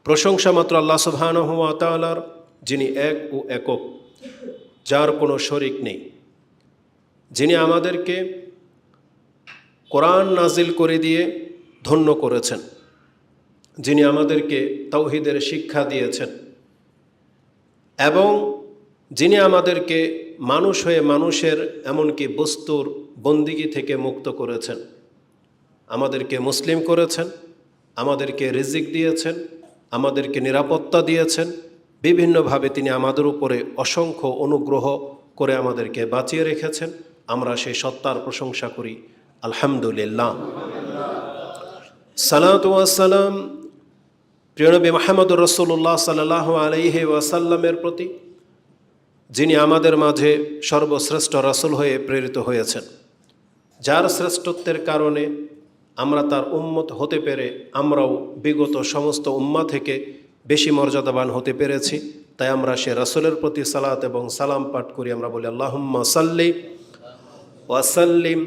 প্রশংসা মাত্র আল্লাহ সুবহানাহু ওয়া তাআলার, যিনি এক ও একক, যার কোনো শরিক নেই, যিনি আমাদেরকে কোরআন নাজিল করে দিয়ে ধন্য করেছেন, যিনি আমাদেরকে তাওহীদের শিক্ষা দিয়েছেন এবং যিনি আমাদেরকে মানুষ হয়ে মানুষের এমনকি বস্তুর বন্দিগি থেকে মুক্ত করেছেন, আমাদেরকে মুসলিম করেছেন, আমাদেরকে রিজিক দিয়েছেন, আমাদেরকে নিরাপত্তা দিয়েছেন, বিভিন্নভাবে তিনি আমাদের উপরে অসংখ্য অনুগ্রহ করে আমাদেরকে বাঁচিয়ে রেখেছেন। আমরা সেই সত্তার প্রশংসা করি, আলহামদুলিল্লাহ। সালাতু ওয়াস সালাম প্রিয় নবী মুহাম্মদুর রাসূলুল্লাহ সাল্লাল্লাহু আলাইহি ওয়াসাল্লামের প্রতি, যিনি আমাদের মাঝে সর্বশ্রেষ্ঠ রাসূল হয়ে প্রেরিত হয়েছেন, যার শ্রেষ্ঠত্বের কারণে আমরা তার উম্মত হতে পেরে আমরাও বিগত সমস্ত উম্মাহ থেকে বেশি মর্যাদাবান হতে পেরেছি। তাই আমরা সে রাসূলের প্রতি সালাত এবং সালাম পাঠ করি। আমরা বলি আল্লাহুম্মা সাল্লি ওয়া সাল্লিম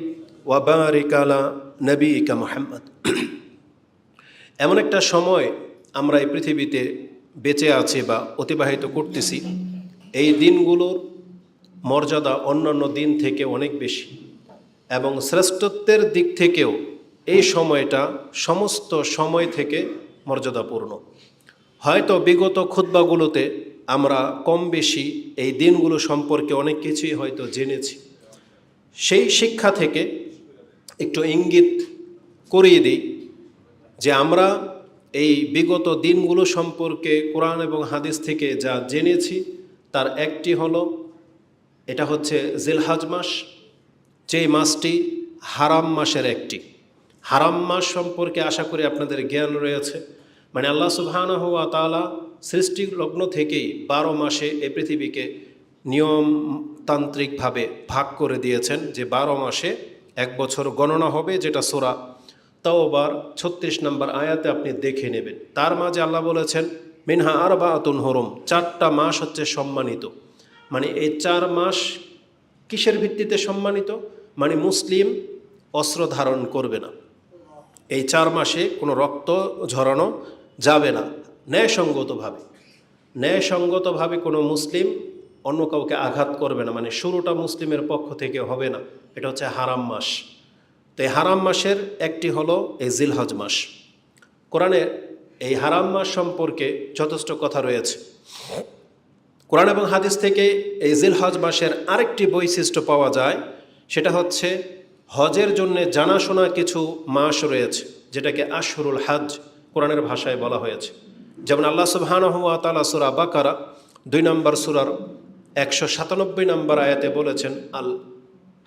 ওয়া বারিক আলা নবিয়িকা মুহাম্মদ। এমন একটা সময় আমরা এই পৃথিবীতে বেঁচে আছি বা অতিবাহিত করতেছি, এই দিনগুলোর মর্যাদা অন্যান্য দিন থেকে অনেক বেশি এবং শ্রেষ্ঠত্বের দিক থেকেও এই সময়টা সমস্ত সময় থেকে মর্যাদাপূর্ণ। হয়তো বিগত খুতবাগুলোতে আমরা কম বেশি এই দিনগুলো সম্পর্কে অনেক কিছুই হয়তো জেনেছি। সেই শিক্ষা থেকে একটু ইঙ্গিত করিয়ে দিই যে আমরা এই বিগত দিনগুলো সম্পর্কে কোরআন এবং হাদিস থেকে যা জেনেছি তার একটি হলো, এটা হচ্ছে জিলহজ মাস, যেই মাসটি হারাম মাসের একটি। হারাম মাস সম্পর্কে আশা করি আপনাদের জ্ঞান রয়েছে। মানে আল্লাহ সুবহানাহু ওয়া তাআলা সৃষ্টি লগ্ন থেকেই 12 মাসে এই পৃথিবীকে নিয়মতান্ত্রিকভাবে ভাগ করে দিয়েছেন, যে 12 মাসে এক বছর গণনা হবে, যেটা সূরা তাওবার 36 নম্বর আয়াতে আপনি দেখে নেবেন। তার মাঝে আল্লাহ বলেছেন মিনহা আরবাআতুন হুরুম, 4টা মাস হচ্ছে সম্মানিত। মানে এই 4 মাস কিসের ভিত্তিতে সম্মানিত? মানে মুসলিম অস্ত্র ধারণ করবে না, এই 4 মাসে কোনো রক্ত ঝরানো যাবে না, ন্যায়সঙ্গতভাবে কোনো মুসলিম অন্য কাউকে আঘাত করবে না, মানে শুরুটা মুসলিমের পক্ষ থেকে হবে না। এটা হচ্ছে হারাম মাস। তো এই হারাম মাসের একটি হলো এই জিলহজ মাস। কোরআনে এই হারাম মাস সম্পর্কে যথেষ্ট কথা রয়েছে। কোরআন এবং হাদিস থেকে এই জিলহজ মাসের আরেকটি বৈশিষ্ট্য পাওয়া যায়, সেটা হচ্ছে হজের জন্য জানাশোনা কিছু মাস রয়েছে, যেটাকে আশহুরুল হজ কোরআনের ভাষায় বলা হয়েছে। যেমন আল্লাহ সুবহানাহু ওয়া তাআলা সূরা বাকারা 2 নম্বর সূরার 197 নম্বর আয়াতে বলেছেন আল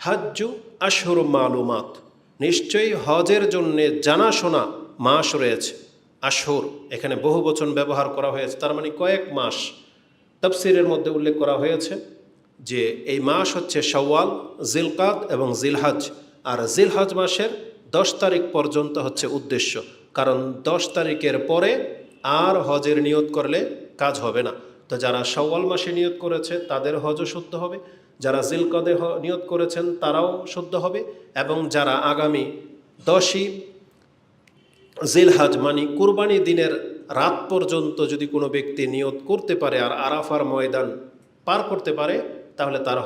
হজ্জু আশহুরুম মালুমাত, নিশ্চয়ই হজের জন্য জানাশোনা মাস রয়েছে। আশহুর এখানে বহু বচন ব্যবহার করা হয়েছে, তার মানে কয়েক মাস। তাফসীরের মধ্যে উল্লেখ করা হয়েছে যে এই মাস হচ্ছে শাওয়াল, জিলকাদ এবং জিলহজ। আর জিলহজ মাসের 10 তারিখ পর্যন্ত হচ্ছে উদ্দেশ্য, কারণ 10 তারিখের পরে আর হজের নিয়ত করলে কাজ হবে না। তো যারা শাওয়াল মাসে নিয়ত করেছে তাদের হজও শুদ্ধ হবে, যারা জিলকদে নিয়ত করেছেন তারাও শুদ্ধ হবে, এবং যারা আগামী 10ই জিলহজ মানে কুরবানি দিনের রাত পর্যন্ত যদি কোনো ব্যক্তি নিয়ত করতে পারে আর আরাফার ময়দান পার করতে পারে, তাহলে তার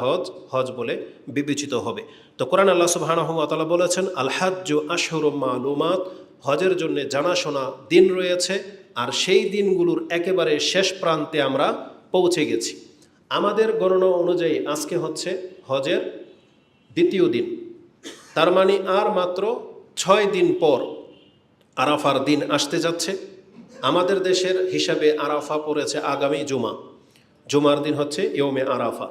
হজ বলে বিবেচিত হবে। তো কোরআন আল্লাহ সুবহানাহু ওয়া তাআলা বলেছেন আল হজ্জু আশহুরুম মালুমাত, হজের জন্য জানাশোনা দিন রয়েছে, আর সেই দিনগুলোর একেবারে শেষ প্রান্তে আমরা পৌঁছে গেছি। আমাদের গণনা অনুযায়ী আজকে হচ্ছে হজের 2য় দিন, তার মানে আর মাত্র 6 দিন পর আরাফার দিন আসতে যাচ্ছে। আমাদের দেশের হিসাবে আরাফা পড়েছে আগামী জুমার দিন হচ্ছে ইয়মে আরাফা।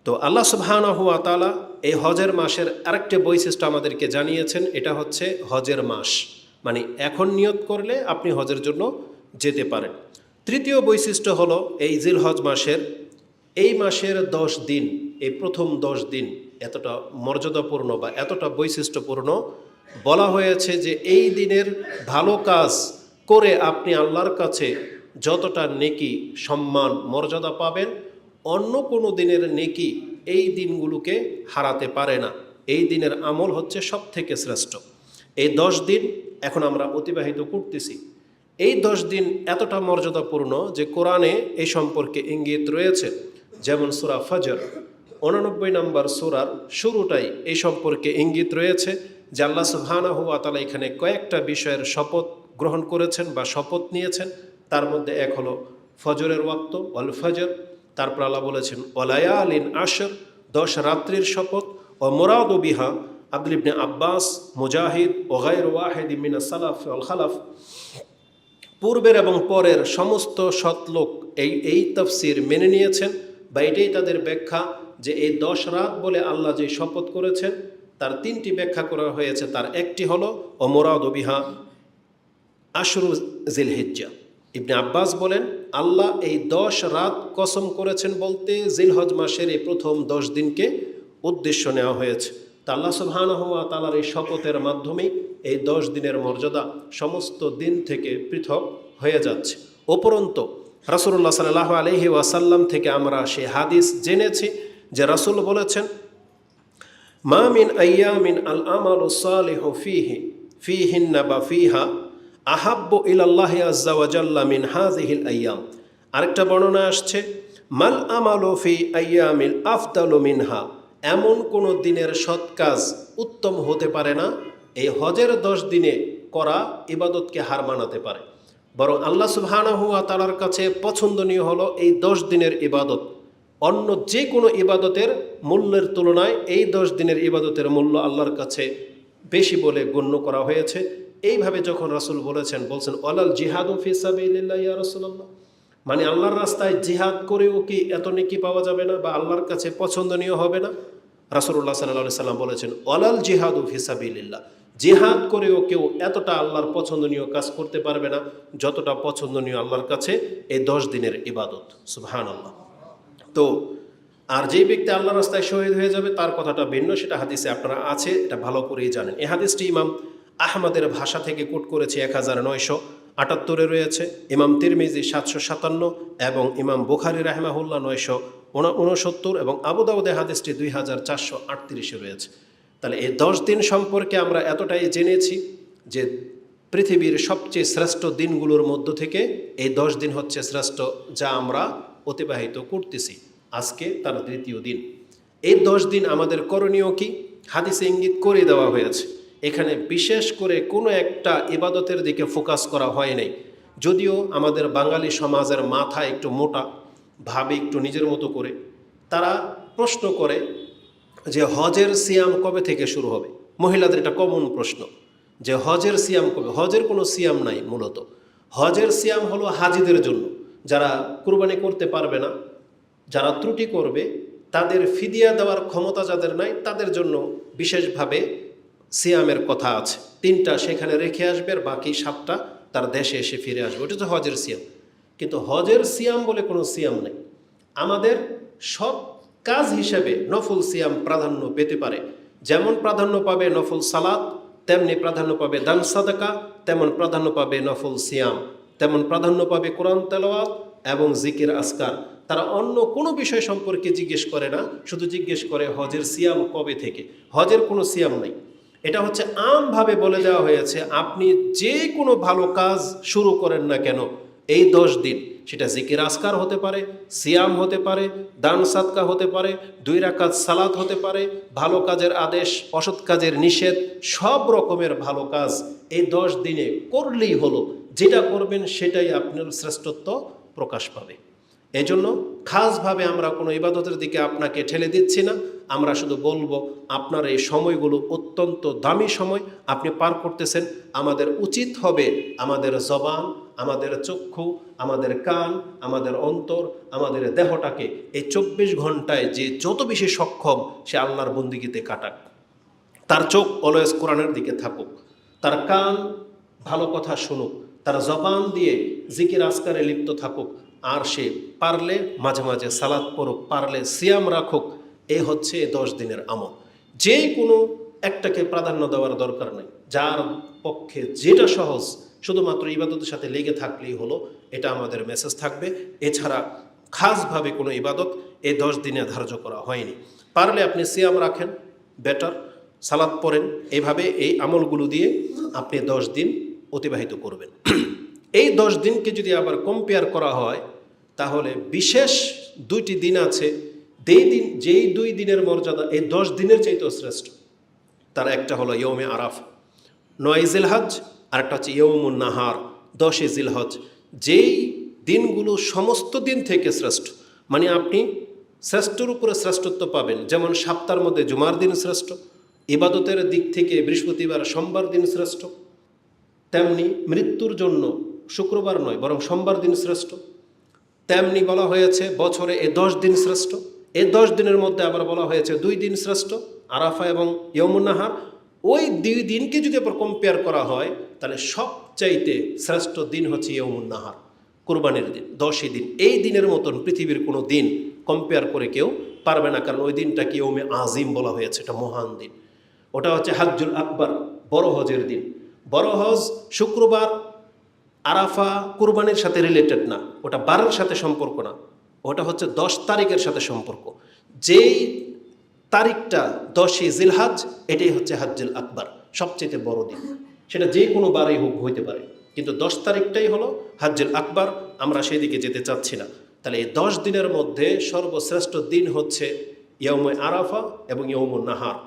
তো আল্লাহ সুবহানাহু ওয়া তাআলা এই হজের মাসের আরেকটা বৈশিষ্ট্য আমাদেরকে জানিয়েছেন, এটা হচ্ছে হজের মাস, মানে এখন নিয়ত করলে আপনি হজের জন্য যেতে পারেন। তৃতীয় বৈশিষ্ট্য হলো এই জিলহজ মাসের এই মাসের 10 দিন, এই প্রথম 10 দিন এতটা মর্যাদাপূর্ণ বা এতটা বৈশিষ্ট্যপূর্ণ বলা হয়েছে যে এই দিনের ভালো কাজ করে আপনি আল্লাহর কাছে যতটা নেকি, সম্মান, মর্যাদা পাবেন, অন্য কোনো দিনের নেকি এই দিনগুলোকে হারাতে পারে না। এই দিনের আমল হচ্ছে সব থেকে শ্রেষ্ঠ। এই 10 দিন এখন আমরা অতিবাহিত করতেছি। এই 10 দিন এতটা মর্যাদাপূর্ণ যে কোরআনে এই সম্পর্কে ইঙ্গিত রয়েছে। যেমন সূরা ফজর 89 নম্বর সূরার শুরুটাই এই সম্পর্কে ইঙ্গিত রয়েছে যে আল্লাহ সুবহানাহু ওয়া তাআলা এখানে কয়েকটা বিষয়ের শপথ গ্রহণ করেছেন বা শপথ নিয়েছেন। তার মধ্যে এক হলো ফজরের ওয়াক্ত, ওয়াল ফজর। তারপর আল্লাহ বলেছেন ওয়ালায়ালিন আশর, 10 রাত্রির শপথ। ও মুরাদু বিহা আব্দুল ইবনে আব্বাস, মুজাহিদ ও গায়রু ওয়াহিদ মিনাস সালাফ ওয়াল খালাফ, পূর্বের এবং পরের সমস্ত সৎলোক এই তাফসীর মেনে নিয়েছেন বা এটাই তাদের ব্যাখ্যা যে এই 10 রাত বলে আল্লাহ যে শপথ করেছেন তার 3টি ব্যাখ্যা করা হয়েছে। তার একটি হলো ও মুরাদু বিহা আশরু জিলহিজ্জা। ইবনে আব্বাস বলেন আল্লাহ এই 10 রাত কসম করেছেন বলতে জিলহজ মাসের এই প্রথম 10 দিনকে উদ্দেশ্য নেওয়া হয়েছে। তা আল্লাহ সুবহানাহু ওয়া তাআলার এই শপথের মাধ্যমেই এই 10 দিনের মর্যাদা সমস্ত দিন থেকে পৃথক হয়ে যাচ্ছে। উপরন্তু রাসূলুল্লাহ সাল্লাল্লাহু আলাইহি ওয়াসাল্লাম থেকে আমরা সেই হাদিস জেনেছি যে রাসূল বলেছেন মা মিন আইয়ামিন আল আমালু সালিহু ফিহিন্না বা ফিহা আহাব্বু ইলাল্লাহি আযজা ওয়া জাল্লা মিন হাযিহিল আইয়াম। আরেকটা বর্ণনা আসছে মাল আমালু ফি আইয়ামিল আফদালু মিনহা, এমন কোনো দিনের সৎ কাজ উত্তম হতে পারে না এই হজের 10 দিনে করা ইবাদতকে হার মানাতে পারে। বরং আল্লাহ সুবহানাহু ওয়া তাআলার কাছে পছন্দনীয় হলো এই 10 দিনের ইবাদত। অন্য যে কোনো ইবাদতের মূল্যের তুলনায় এই 10 দিনের ইবাদতের মূল্য আল্লাহর কাছে বেশি বলে গণ্য করা হয়েছে। এইভাবে যখন রাসূল বলছেন ওয়ালাল জিহাদু ফি সাবিলিল্লাহ ইয়া রাসূলুল্লাহ, মানে আল্লাহর রাস্তায় জিহাদ করেও কি এত নেকি পাওয়া যাবে না বা আল্লাহর কাছে পছন্দনীয় হবে না? রাসূলুল্লাহ সাল্লাল্লাহু আলাইহি সাল্লাম বলেছেন ওয়ালাল জিহাদু ফি সাবিলিল্লাহ, জিহাদ করেও কেউ এতটা আল্লাহর পছন্দনীয় কাজ করতে পারবে না যতটা পছন্দনীয় আল্লাহর কাছে এই 10 দিনের ইবাদত। সুবহানাল্লাহ। তো আর যেই ব্যক্তি আল্লাহর রাস্তায় শহীদ হয়ে যাবে তার কথাটা ভিন্ন, সেটা হাদিসে আপনারা আছে, এটা ভালো করেই জানেন। এই হাদিসটি ইমাম আহমদের ভাষা থেকে কোট করেছে 1978 রয়েছে, ইমাম তিরমিজি 757 এবং ইমাম বুখারী রাহিমাহুল্লাহ 969 এবং আবু দাউদে হাদিসটি 2438 রয়েছে। তাহলে এই 10 দিন সম্পর্কে আমরা এতটাই জেনেছি যে পৃথিবীর সবচেয়ে শ্রেষ্ঠ দিনগুলোর মধ্য থেকে এই 10 দিন হচ্ছে শ্রেষ্ঠ যা আমরা অতিবাহিত করতেছি। আজকে তার 3য় দিন। এই 10 দিন আমাদের করণীয় কি হাদিসে ইঙ্গিত করে দেওয়া হয়েছে। এখানে বিশেষ করে কোনো একটা ইবাদতের দিকে ফোকাস করা হয় নাই। যদিও আমাদের বাঙালি সমাজের মাথা একটু মোটা, ভাবে একটু নিজের মতো করে, তারা প্রশ্ন করে যে হজের সিয়াম কবে থেকে শুরু হবে। মহিলাদের এটা কমন প্রশ্ন যে হজের সিয়াম কবে। হজের কোনো সিয়াম নাই। মূলত হজের সিয়াম হলো হাজিদের জন্য, যারা কুরবানি করতে পারবে না, যারা ত্রুটি করবে, তাদের ফিদিয়া দেওয়ার ক্ষমতা যাদের নাই তাদের জন্য বিশেষভাবে সিয়ামের কথা আছে। 3টা সেখানে রেখে আসবে আর বাকি 7টা তার দেশে এসে ফিরে আসবে। ওটা হচ্ছে হজের সিয়াম। কিন্তু হজের সিয়াম বলে কোনো সিয়াম নেই। আমাদের সব কাজ হিসেবে নফল সিয়াম প্রাধান্য পেতে পারে। যেমন প্রাধান্য পাবে নফল সালাত, তেমনি প্রাধান্য পাবে দান সাদাকা, তেমন প্রাধান্য পাবে নফল সিয়াম, তেমন প্রাধান্য পাবে কোরআন তেলাওয়াত এবং জিকির আজকার। তারা অন্য কোনো বিষয় সম্পর্কে জিজ্ঞেস করে না, শুধু জিজ্ঞেস করে হজের সিয়াম কবে থেকে। হজের কোনো সিয়াম নেই। এটা হচ্ছে আমভাবে বলে দেওয়া হয়েছে আপনি যে কোনো ভালো কাজ শুরু করেন না কেন এই 10 দিন, সেটা জিকির আজকার হতে পারে, সিয়াম হতে পারে, দান সাদকা হতে পারে, 2 রাকাত সালাত হতে পারে, ভালো কাজের আদেশ, অসৎ কাজের নিষেধ, সব রকমের ভালো কাজ এই 10 দিনে করলেই হলো। যেটা করবেন সেটাই আপনার শ্রেষ্ঠত্ব প্রকাশ পাবে। এজন্য খাসভাবে আমরা কোনো ইবাদতের দিকে আপনাকে ঠেলে দিচ্ছি না। আমরা শুধু বলবো আপনার এই সময়গুলো অত্যন্ত দামি সময় আপনি পার করতেছেন। আমাদের উচিত হবে আমাদের জবান, আমাদের চক্ষু, আমাদের কান, আমাদের অন্তর, আমাদের দেহটাকে এই 24 ঘন্টায় যে যত বেশি সক্ষম সে আল্লাহর বন্দিগিতে কাটাক। তার চোখ অলওয়েজ কোরআনের দিকে থাকুক, তার কান ভালো কথা শুনুক, তার জবান দিয়ে জিকির আজকারে লিপ্ত থাকুক, আর সে পারলে মাঝে মাঝে সালাত পড়ুক, পারলে সিয়াম রাখুক। এই হচ্ছে 10 দিনের আমল। যে কোনো একটাকে প্রাধান্য দেওয়ার দরকার নেই। যার পক্ষে যেটা সহজ শুধুমাত্র ইবাদতের সাথে লেগে থাকলেই হলো, এটা আমাদের মেসেজ থাকবে। এছাড়া খাসভাবে কোনো ইবাদত এই 10 দিনে ধার্য করা হয়নি। পারলে আপনি সিয়াম রাখেন, বেটার, সালাত পড়েন, এইভাবে এই আমলগুলো দিয়ে আপনি 10 দিন অতিবাহিত করবেন। এই 10 দিনকে যদি আবার কম্পেয়ার করা হয় তাহলে বিশেষ 2টি দিন আছে, যেই 2 দিনের মর্যাদা এই 10 দিনের চাইতেও শ্রেষ্ঠ। তার একটা হলো ইয়ৌমে আরাফা 9 জিলহজ, আর একটা হচ্ছে ইয়ৌমুন নাহার 10 জিলহজ। যেই দিনগুলো সমস্ত দিন থেকে শ্রেষ্ঠ, মানে আপনি শ্রেষ্ঠর উপরে শ্রেষ্ঠত্ব পাবেন। যেমন সপ্তাহের মধ্যে জুমার দিন শ্রেষ্ঠ, ইবাদতের দিক থেকে বৃহস্পতিবার সোমবার দিন শ্রেষ্ঠ, তেমনি মৃত্যুর জন্য শুক্রবার নয় বরং সোমবার দিন শ্রেষ্ঠ। তেমনি বলা হয়েছে বছরে এই 10 দিন শ্রেষ্ঠ। এই 10 দিনের মধ্যে আবার বলা হয়েছে 2 দিন শ্রেষ্ঠ, আরাফা এবং ইয়ৌমুন নাহার। ওই 2 দিনকে যদি আবার কম্পেয়ার করা হয় তাহলে সবচাইতে শ্রেষ্ঠ দিন হচ্ছে ইয়ৌমুন নাহার, কুরবানির দিন, 10ই দিন। এই দিনের মতন পৃথিবীর কোনো দিন কম্পেয়ার করে কেউ পারবে না, কারণ ওই দিনটাকে ইয়ৌমে আজিম বলা হয়েছে, এটা মহান দিন। ওটা হচ্ছে হাজ্জুল আকবার, বড় হজের দিন। বড় হজ শুক্রবার, আরাফা কুরবানির সাথে রিলেটেড না, ওটা বারের সাথে সম্পর্ক না, ওটা হচ্ছে 10 তারিখের সাথে সম্পর্ক। যেই তারিখটা 10ই জিলহজ, এটাই হচ্ছে হাজ্জুল আকবার, সবচেয়ে বড় দিন। সেটা যে কোনো বারেই হোক হইতে পারে, কিন্তু 10 তারিখটাই হলো হাজ্জুল আকবার। আমরা সেই দিকে যেতে চাচ্ছি না। তাহলে এই 10 দিনের মধ্যে সর্বশ্রেষ্ঠ দিন হচ্ছে ইয়ৌমে আরাফা এবং ইয়ৌমুন নাহার।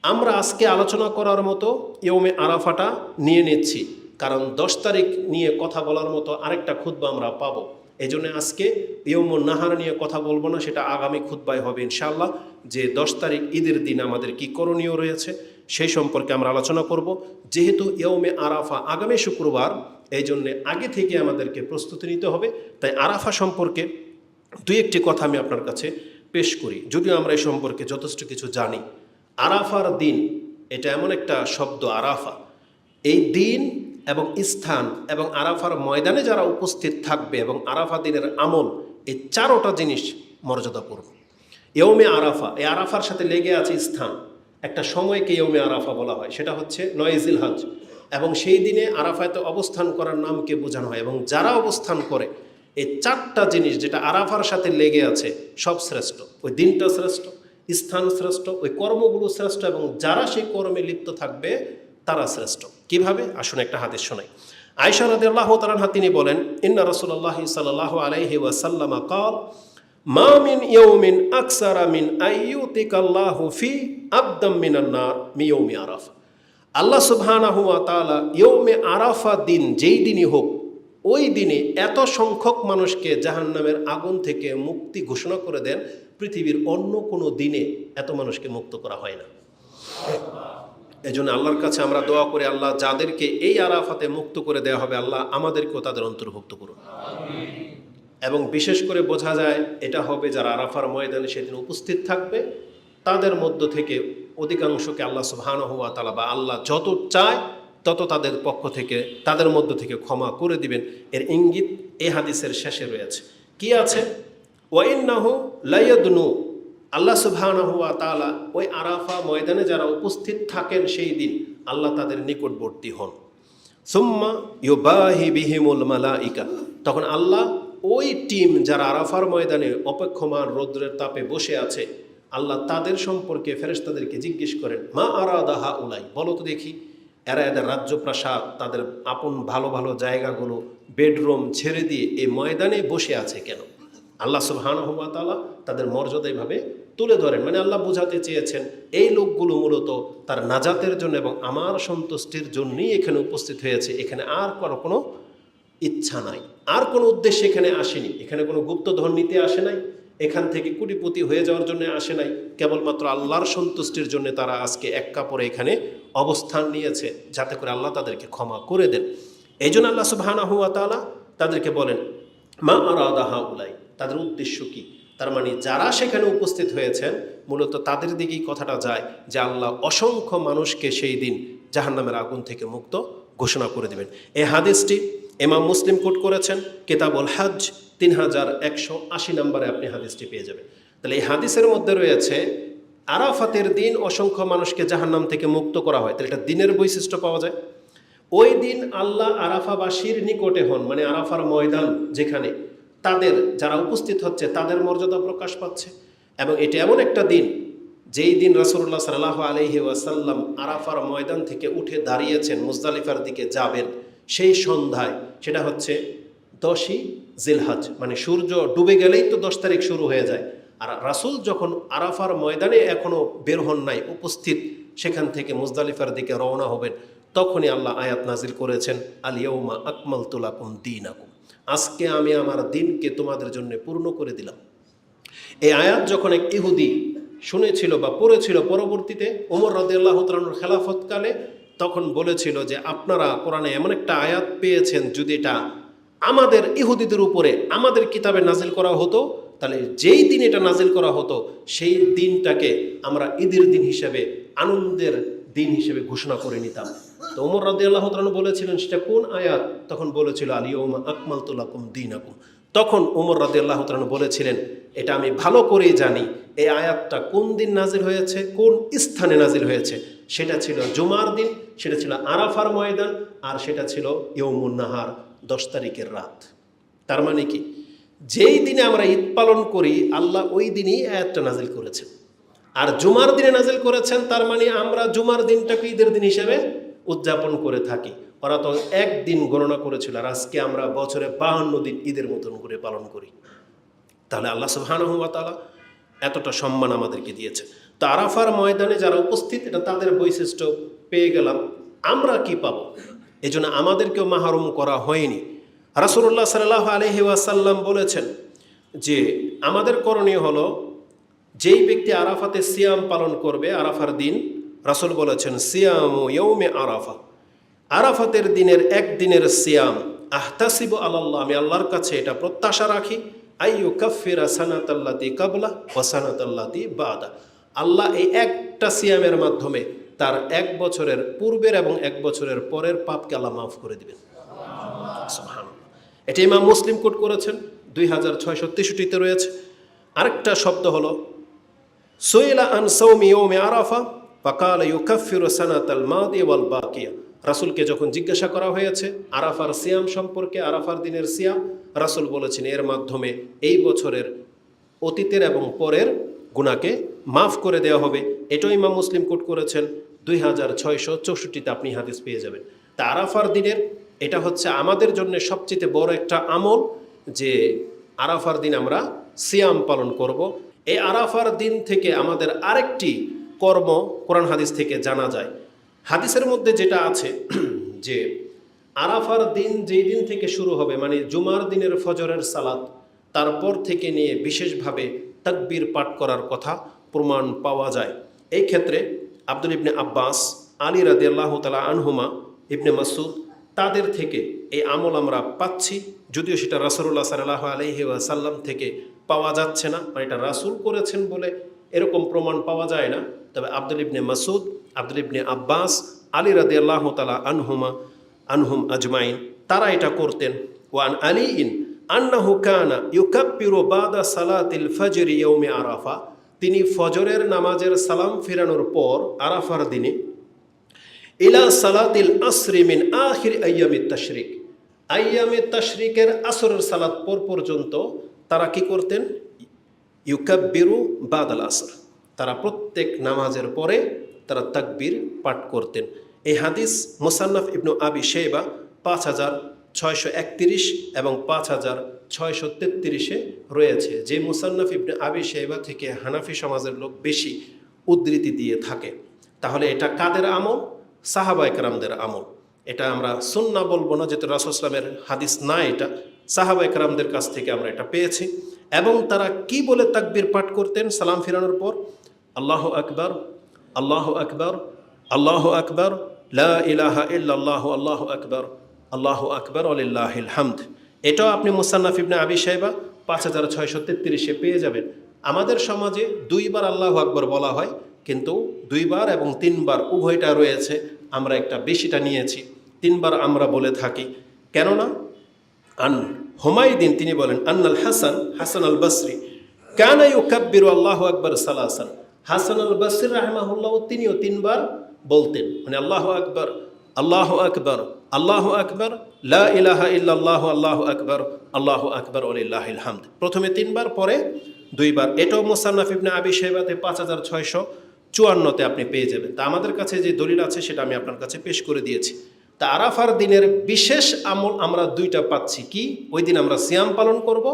আমরা আজকে আলোচনা করার মতো ইয়ৌমে আরাফাটা নিয়ে নিচ্ছি, কারণ 10 তারিখ নিয়ে কথা বলার মতো আরেকটা খুতবা আমরা পাবো। এই জন্য আজকে ইয়ৌমুন নাহার নিয়ে কথা বলবো না, সেটা আগামী খুতবায় হবে ইনশাআল্লাহ। যে 10 তারিখ ঈদের দিন আমাদের কি করণীয় রয়েছে সেই সম্পর্কে আমরা আলোচনা করব। যেহেতু ইয়ৌমে আরাফা আগামী শুক্রবার, এই জন্যে আগে থেকে আমাদেরকে প্রস্তুতি নিতে হবে। তাই আরাফা সম্পর্কে 2-1টি কথা আমি আপনার কাছে পেশ করি, যদিও আমরা এই সম্পর্কে যথেষ্ট কিছু জানি। আরাফার দিন, এটা এমন একটা শব্দ আরাফা, এই দিন এবং স্থান এবং আরাফার ময়দানে যারা উপস্থিত থাকবে এবং আরাফা দিনের আমল, এই 4টা জিনিস মর্যাদাপূর্ণ। ইয়ৌমে আরাফা, এই আরাফার সাথে লেগে আছে স্থান। একটা সময়কে ইয়ৌমে আরাফা বলা হয়, সেটা হচ্ছে 9 জিলহজ, এবং সেই দিনে আরাফাতে অবস্থান করার নামকে বোঝানো হয়। এবং যারা অবস্থান করে, এই 4টা জিনিস যেটা আরাফার সাথে লেগে আছে সব শ্রেষ্ঠ। ওই দিনটা শ্রেষ্ঠ, স্থান শ্রেষ্ঠ, ওই কর্মগুলো শ্রেষ্ঠ, এবং যারা সেই কর্মে লিপ্ত থাকবে তারা শ্রেষ্ঠ। কিভাবে? আসুন একটা হাদিস শোনাই। আয়েশা রাদিয়াল্লাহু তাআলা আনহা তিনি বলেন, ইন্না রাসূলুল্লাহ সাল্লাল্লাহু আলাইহি ওয়াসাল্লাম قال মা মিন ইয়াউমিন আকসারা মিন আইয়ুতিকাল্লাহু ফি আবদাম মিনান নার মিয়াউমি আরাফা। আল্লাহ সুবহানাহু ওয়া তাআলা ইয়ৌমে আরাফা দিন, যেই দিনই হোক, ওই দিনে এত সংখ্যক মানুষকে জাহান্নামের আগুন থেকে মুক্তি ঘোষণা করে দেন, পৃথিবীর অন্য কোনো দিনে এত মানুষকে মুক্ত করা হয় না। এই জন্য আল্লাহর কাছে আমরা দোয়া করি, আল্লাহ যাদেরকে এই আরাফাতে মুক্ত করে দেওয়া হবে, আল্লাহ আমাদেরকেও তাদের অন্তর্ভুক্ত করুন। এবং বিশেষ করে বোঝা যায় এটা হবে যারা আরাফার ময়দানে সেদিন উপস্থিত থাকবে, তাদের মধ্য থেকে অধিকাংশকে আল্লাহ সুবহানাহু ওয়া তাআলা বা আল্লাহ যত চায় তত তাদের পক্ষ থেকে, তাদের মধ্য থেকে ক্ষমা করে দিবেন। এর ইঙ্গিত এই হাদিসের শেষে রয়েছে। কি আছে? ওয়া ইন্নাহু লায়াদনু, আল্লাহ সুবহানাহু ওয়া তাআলা ওই আরাফা ময়দানে যারা উপস্থিত থাকেন সেই দিন আল্লাহ তাদের নিকটবর্তী হন। সুম্মা ইউবাহি বিহিমুল মালাইকা, তখন আল্লাহ ওই টিম যারা আরাফার ময়দানে অপেক্ষমান রৌদ্রের তাপে বসে আছে, আল্লাহ তাদের সম্পর্কে ফেরেশতাদেরকে জিজ্ঞেস করেন, মা আরাদা হাউলাই, বলো তো দেখি এরা এদের রাজ্যপ্রাসাদ, তাদের আপন ভালো ভালো জায়গাগুলো, বেডরুম ছেড়ে দিয়ে এই ময়দানে বসে আছে কেন? আল্লাহ সুবহানাহু ওয়া তাআলা তাদের মর্যাদা এইভাবে তুলে ধরেন। মানে আল্লাহ বোঝাতে চেয়েছেন এই লোকগুলো মূলত তার নাজাতের জন্য এবং আমার সন্তুষ্টির জন্যই এখানে উপস্থিত হয়েছে, এখানে আর কোনো ইচ্ছা নাই, আর কোনো উদ্দেশ্যে এখানে আসেনি, এখানে কোনো গুপ্তধন নিতে আসে নাই, এখান থেকে কোটিপতি হয়ে যাওয়ার জন্য আসে নাই, কেবলমাত্র আল্লাহর সন্তুষ্টির জন্য তারা আজকে এক কাপড়ে এখানে অবস্থান নিয়েছে, যাতে করে আল্লাহ তাদেরকে ক্ষমা করে দেন। এই জন্য আল্লাহ সুবহানাহু ওয়া তাআলা তাদেরকে বলেন, মা আরাদা হাউলাই, তাদের উদ্দেশ্য কি? তার মানে যারা সেখানে উপস্থিত হয়েছেন মূলত তাদের দিকেই কথাটা যায় যে আল্লাহ অসংখ্য মানুষকে সেই দিন জাহান্নামের আগুন থেকে মুক্ত ঘোষণা করে দেবেন। এই হাদিসটি ইমাম মুসলিম কোট করেছেন, কিতাবুল হজ 3180 নম্বরে আপনি হাদিসটি পেয়ে যাবেন। তাহলে এই হাদিসের মধ্যে রয়েছে আরাফাতের দিন অসংখ্য মানুষকে জাহান্নাম থেকে মুক্ত করা হয়। তাহলে এটা দিনের বৈশিষ্ট্য পাওয়া যায়। ওই দিন আল্লাহ আরাফাবাসীর নিকটে হন, মানে আরাফার ময়দান যেখানে, তাদের যারা উপস্থিত হচ্ছে তাদের মর্যাদা প্রকাশ পাচ্ছে। এবং এটা এমন একটা দিন যেই দিন রাসূলুল্লাহ সাল্লাল্লাহু আলাইহি ওয়াসাল্লাম আরাফার ময়দান থেকে উঠে দাঁড়িয়েছেন, মুজদালিফার দিকে যাবেন, সেই সন্ধ্যায়, সেটা হচ্ছে 10ই জিলহজ, মানে সূর্য ডুবে গেলেই তো 10 তারিখ শুরু হয়ে যায়। আর রাসূল যখন আরাফার ময়দানে এখনও বের হন নাই, উপস্থিত, সেখান থেকে মুজদালিফার দিকে রওনা হবেন, তখনই আল্লাহ আয়াত নাজিল করেছেন, আল ইয়াউমা আকমালতু লাকুম দীনাকুম, আজকে আমি আমার দিনকে তোমাদের জন্য পূর্ণ করে দিলাম। এই আয়াত যখন এক ইহুদি শুনেছিল বা পড়েছিল, পরবর্তীতে ওমর রাদিয়াল্লাহু তাআলার খেলাফতকালে, তখন বলেছিল যে আপনারা কোরআনে এমন একটা আয়াত পেয়েছেন, যদি এটা আমাদের ইহুদিদের উপরে আমাদের কিতাবে নাজিল করা হতো, তাহলে যেই দিন এটা নাজিল করা হতো সেই দিনটাকে আমরা ঈদের দিন হিসেবে, আনন্দের দিন হিসেবে ঘোষণা করে নিতাম। তো ওমর রাদিয়াল্লাহু তাআলা বলেছিলেন সেটা কোন আয়াত? তখন বলেছিল আল ইয়াউমা আকমালতু লাকুম দীনাকুম। তখন ওমর রাদিয়াল্লাহু তাআলা বলেছিলেন, এটা আমি ভালো করেই জানি এই আয়াতটা কোন দিন নাজিল হয়েছে, কোন স্থানে নাজিল হয়েছে। সেটা ছিল জুমার দিন, সেটা ছিল আরাফার ময়দান, আর সেটা ছিল ইয়ৌমুন নাহার, 10 তারিখের রাত। তার মানে কি, যেই দিনে আমরা ঈদ পালন করি আল্লাহ ওই দিনই আয়াতটা নাজিল করেছেন। আর জুমার দিনে নাজিল করেছেন, তার মানে আমরা জুমার দিনটাকে ঈদের দিন হিসেবে উদযাপন করে থাকি। ওরা তো একদিন গণনা করেছিল, আর আজকে আমরা বছরে 52 দিন ঈদের মতন করে পালন করি। তাহলে আল্লাহ সুবহানাহু ওয়া তাআলা এতটা সম্মান আমাদেরকে দিয়েছে। তো আরাফার ময়দানে যারা উপস্থিত, এটা তাদের বৈশিষ্ট্য পেয়ে গেলাম। আমরা কি পাবো? এই জন্য আমাদেরকেও মাহরুম করা হয়নি। রাসূলুল্লাহ সাল্লাল্লাহু আলাইহি ওয়াসাল্লাম বলেছেন যে আমাদের করণীয় হলো, যেই ব্যক্তি আরাফাতে সিয়াম পালন করবে আরাফার দিন, রাসূল বলেছেন সিয়ামু ইয়াউমে আরাফা, আরাফাতের দিনের একদিনের সিয়াম, আহতাসিবু আলাল্লাহ, আমি আল্লাহর কাছে এটা প্রত্যাশা রাখি, আইয়ু কাফিরা সানাতাল্লাতি কাবলা ওয়া সানাতাল্লাতি বাদা, আল্লাহ এই একটা সিয়ামের মাধ্যমে তার 1 বছরের পূর্বের এবং 1 বছরের পরের পাপকে আল্লাহ মাফ করে দিবেন। সুবহানাল্লাহ। এটা ইমাম মুসলিম কোট করেছেন, 2663তে রয়েছে। আরেকটা শব্দ হলো সুইলা আন সাওমি ইয়াউমি আরাফা ফাকালা ইউকাফিরু সানাতাল মাদি ওয়াল বাকিয়া, রাসূলকে যখন জিজ্ঞাসা করা হয়েছে আরাফার সিয়াম সম্পর্কে, আরাফার দিনের সিয়াম, রাসূল বলেছেন এর মাধ্যমে এই বছরের অতীতের এবং পরের গুনাহকে মাফ করে দেওয়া হবে। এটাও ইমাম মুসলিম কোট করেছেন, 2664তে আপনি হাদিস পেয়ে যাবেন। তা আরাফার দিনের এটা হচ্ছে আমাদের জন্য সবচেয়ে বড় একটা আমল, যে আরাফার দিন আমরা সিয়াম পালন করব। এই আরাফার দিন থেকে আমাদের আরেকটি কর্ম কোরআন হাদিস থেকে জানা যায়। হাদিসের মধ্যে যেটা আছে যে আরাফার দিন যেই দিন থেকে শুরু হবে, মানে জুমার দিনের ফজরের সালাত, তারপর থেকে নিয়ে বিশেষভাবে তাকবীর পাঠ করার কথা প্রমাণ পাওয়া যায়। এই ক্ষেত্রে আব্দুল ইবনে আব্বাস, আলী রাদিয়াল্লাহু তাআলা আনহুমা, ইবনে মাসউদ, তাদের থেকে এই আমল আমরা পাচ্ছি, যদিও সেটা রাসূলুল্লাহ সাল্লাল্লাহু আলাইহি ওয়াসাল্লাম থেকে পাওয়া যাচ্ছে না, মানে এটা রাসূল করেছেন বলে এরকম প্রমাণ পাওয়া যায় না। তবে আব্দুল ইবনে মাসউদ, আব্দুল ইবনে আব্বাস, আলী রাদিয়াল্লাহু তাআলা আনহুম আজমাইন, তারা এটা করতেন। ওয়ান আলীইন আন্নাহু কানা ইউকাব্বিরু বাদা সালাতিল ফজর ইয়াউমে আরাফা, তিনি ফজরের নামাজের সালাম ফিরানোর পর আরাফার দিনে ইলা সালাতিল আসরি মিন আখির আইয়ামিত তাশরিক, আইয়ামিত তাশরিকের আসরের সালাত পর পর্যন্ত তারা কি করতেন? ইউকাব্বিরু বাদাল আসর, তারা প্রত্যেক নামাজের পরে তারা তাকবীর পাঠ করতেন। এই হাদিস মুসান্নাফ ইবনু আবি শাইবা 5631 এবং 5633-এ রয়েছে, যে মুসান্নাফ ইবনে আবি শাইবা থেকে হানাফি সমাজের লোক বেশি উদ্ধৃতি দিয়ে থাকে। তাহলে এটা কাদের আমল? সাহাবায়ে কেরামদের আমল। এটা আমরা সুন্নাহ বলবো না, যেহেতু রাসূল সাল্লাল্লাহু আলাইহি ওয়াসাল্লামের হাদিস না, এটা সাহাবায়ে কেরামদের কাছ থেকে আমরা এটা পেয়েছি। এবং তারা কি বলে তাকবীর পাঠ করতেন সালাম ফিরানোর পর? আল্লাহু আকবার, আল্লাহু আকবার, আল্লাহু আকবার, লা ইলাহা ইল্লাল্লাহু, আল্লাহু আকবার, আল্লাহু আকবার ওয়ালিল্লাহিল হামদ। এটাও আপনি মুসান্নাফ ইবনে আবি শাইবা 5633-এ পেয়ে যাবেন। আমাদের সমাজে 2 বার আল্লাহু আকবার বলা হয়, কিন্তু 2 বার এবং 3 বার উভয়টা রয়েছে, আমরা একটা বেশিটা নিয়েছি, 3 বার আমরা বলে থাকি। কেননা আন হুমায়দিন তিনি বলেন আন্নাল হাসান আল বসরি কানা ইউকাব্বিরু আল্লাহু আকবার সালাসান, হাসান আল বসরি রাহিমাহুল্লাহ তিনিও 3 বার বলতেন, মানে আল্লাহু আকবার, আল্লাহু আকবার, আল্লাহু আকবার, লা ইলাহা ইল্লাল্লাহু, আল্লাহু আকবার, আল্লাহু আকবার ওয়ালিল্লাহিল হামদ। প্রথমে 3 বার, পরে 2 বার। এটাও মুসান্নাফ ইবনে আবি শাইবাতে 5654-তে আপনি পেয়ে যাবেন। তা আমাদের কাছে যে দলিল আছে সেটা আমি আপনার কাছে পেশ করে দিয়েছি। তা আরাফার দিনের বিশেষ আমল আমরা দুইটা পাচ্ছি। কি? ওই দিন আমরা সিয়াম পালন করব,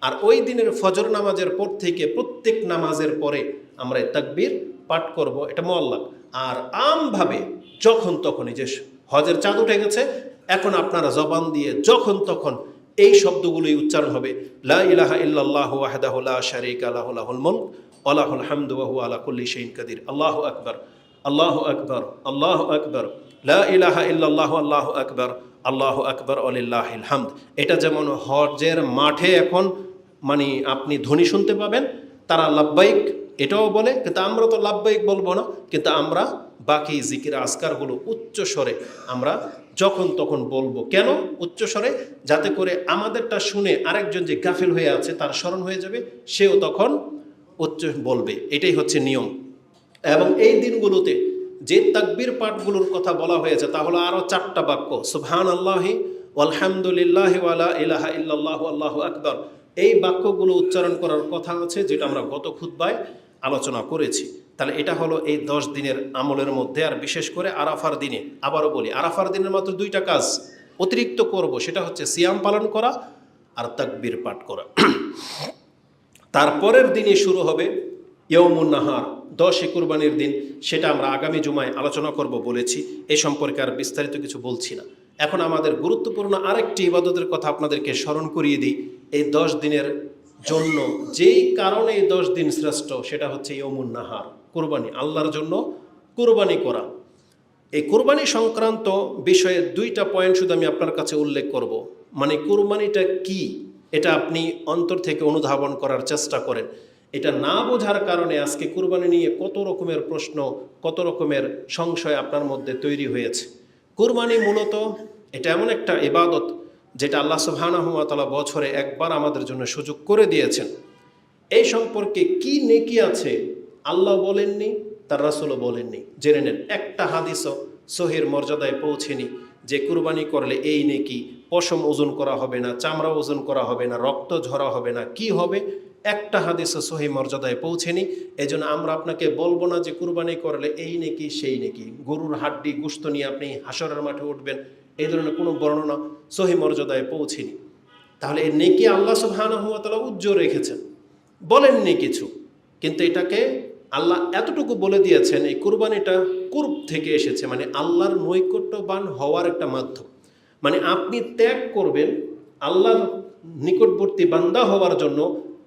আর ওই দিনের ফজর নামাজের পর থেকে প্রত্যেক নামাজের পরে আমরা তাকবীর পাঠ করব, এটা মুআল্লাক। আর আমভাবে যখন তখনই, যে হজের চাঁদ উঠে গেছে, এখন আপনারা জবান দিয়ে যখন তখন এই শব্দগুলোই উচ্চারণ হবে, লা ইলাহা ইল্লাল্লাহু ওয়াহদাহু লা শারীকা লাহু লাহুল মুলক ওয়া লাহুল হামদু ওয়া হুয়া আলা কুল্লি শাইইন কাদির। আল্লাহু আকবার, আল্লাহু আকবার, আল্লাহু আকবার, লা ইলাহা ইল্লাল্লাহু আল্লাহু আকবার, আল্লাহু আকবার ওয়ালিল্লাহিল হামদ। এটা যেমন হজের মাঠে এখন মানে আপনি ধ্বনি শুনতে পাবেন, তারা লাব্বাইক এটাও বলে, কিন্তু আমরা তো লাব্বাইক বলবো না, কিন্তু আমরা বাকি জিকির আজকারগুলো উচ্চ স্বরে আমরা যখন তখন বলবো। কেন উচ্চ স্বরে? যাতে করে আমাদেরটা শুনে আরেকজন যে গাফিল হয়ে আছে তার স্মরণ হয়ে যাবে, সেও তখন উচ্চ বলবে। এটাই হচ্ছে নিয়ম। এবং এই দিনগুলোতে যে তাকবীর পাঠগুলোর কথা বলা হয়েছে তা হলো আরও 4টা বাক্য, সুবহানাল্লাহি ওয়ালহামদুলিল্লাহি ওয়ালা ইলাহা ইল্লাল্লাহু আল্লাহু আকবার। এই বাক্যগুলো উচ্চারণ করার কথা আছে, যেটা আমরা গত খুতবায় আলোচনা করেছি। তাহলে এটা হলো এই 10 দিনের আমলের মধ্যে। আর বিশেষ করে আরাফার দিনে, আবারও বলি, আরাফার দিনের মাত্র 2টা কাজ অতিরিক্ত করব, সেটা হচ্ছে সিয়াম পালন করা আর তাকবীর পাঠ করা। তারপরের দিনই শুরু হবে ইয়ৌমুন নাহার, 10 কুরবানির দিন। সেটা আমরা আগামী জুমায় আলোচনা করব বলেছি, এ সম্পর্কে আর বিস্তারিত কিছু বলছি না। এখন আমাদের গুরুত্বপূর্ণ আরেকটি ইবাদতের কথা আপনাদেরকে স্মরণ করিয়ে দিই। এই 10 দিনের জন্য যেই কারণে এই 10 দিন শ্রেষ্ঠ, সেটা হচ্ছে ইয়ৌমুন নাহার, কুরবানি, আল্লাহর জন্য কুরবানি করা। এই কুরবানি সংক্রান্ত বিষয়ে 2টা পয়েন্ট শুধু আমি আপনার কাছে উল্লেখ করব। মানে কুরবানিটা কি, এটা আপনি অন্তর থেকে অনুধাবন করার চেষ্টা করেন। এটা না বোঝার কারণে আজকে কুরবানি নিয়ে কত রকমের প্রশ্ন, কত রকমের সংশয় আপনার মধ্যে তৈরি হয়েছে। কুরবানি মূলত এটা এমন একটা ইবাদত যেটা আল্লাহ সুবহানাহু ওয়া তাআলা বছরে একবার আমাদের জন্য সুযোগ করে দিয়েছেন। এই সম্পর্কে কি নেকি আছে আল্লাহ বলেননি, তার রাসূলও বলেননি। জেনে নেন, একটা হাদিসও সহির মর্যাদায় পৌঁছেনি যে কুরবানি করলে এই নেকি, পশম ওজন করা হবে না, চামড়া ওজন করা হবে না, রক্ত ঝরা হবে না, কি হবে, একটা হাদিসও সহি মর্যাদায় পৌঁছেনি। এই জন্য আমরা আপনাকে বলবো না যে কুরবানি করলে এই নেকি সেই নেকি, গরুর হাড্ডি গোশত নিয়ে আপনি হাসরের মাঠে উঠবেন, এই ধরনের কোনো বর্ণনা সহি মর্যাদায় পৌঁছেনি। তাহলে এই নেকি আল্লাহ সুবহানাহু ওয়া তাআলা উজ্জ্বল রেখেছেন, বলেননি কিছু, কিন্তু এটাকে আল্লাহ এতটুকু বলে দিয়েছেন, এই কুরবানিটা কুরব থেকে এসেছে, মানে আল্লাহর নৈকট্যবান হওয়ার একটা মাধ্যম। মানে আপনি ত্যাগ করবেন আল্লাহর নিকটবর্তী বান্দা হওয়ার জন্য,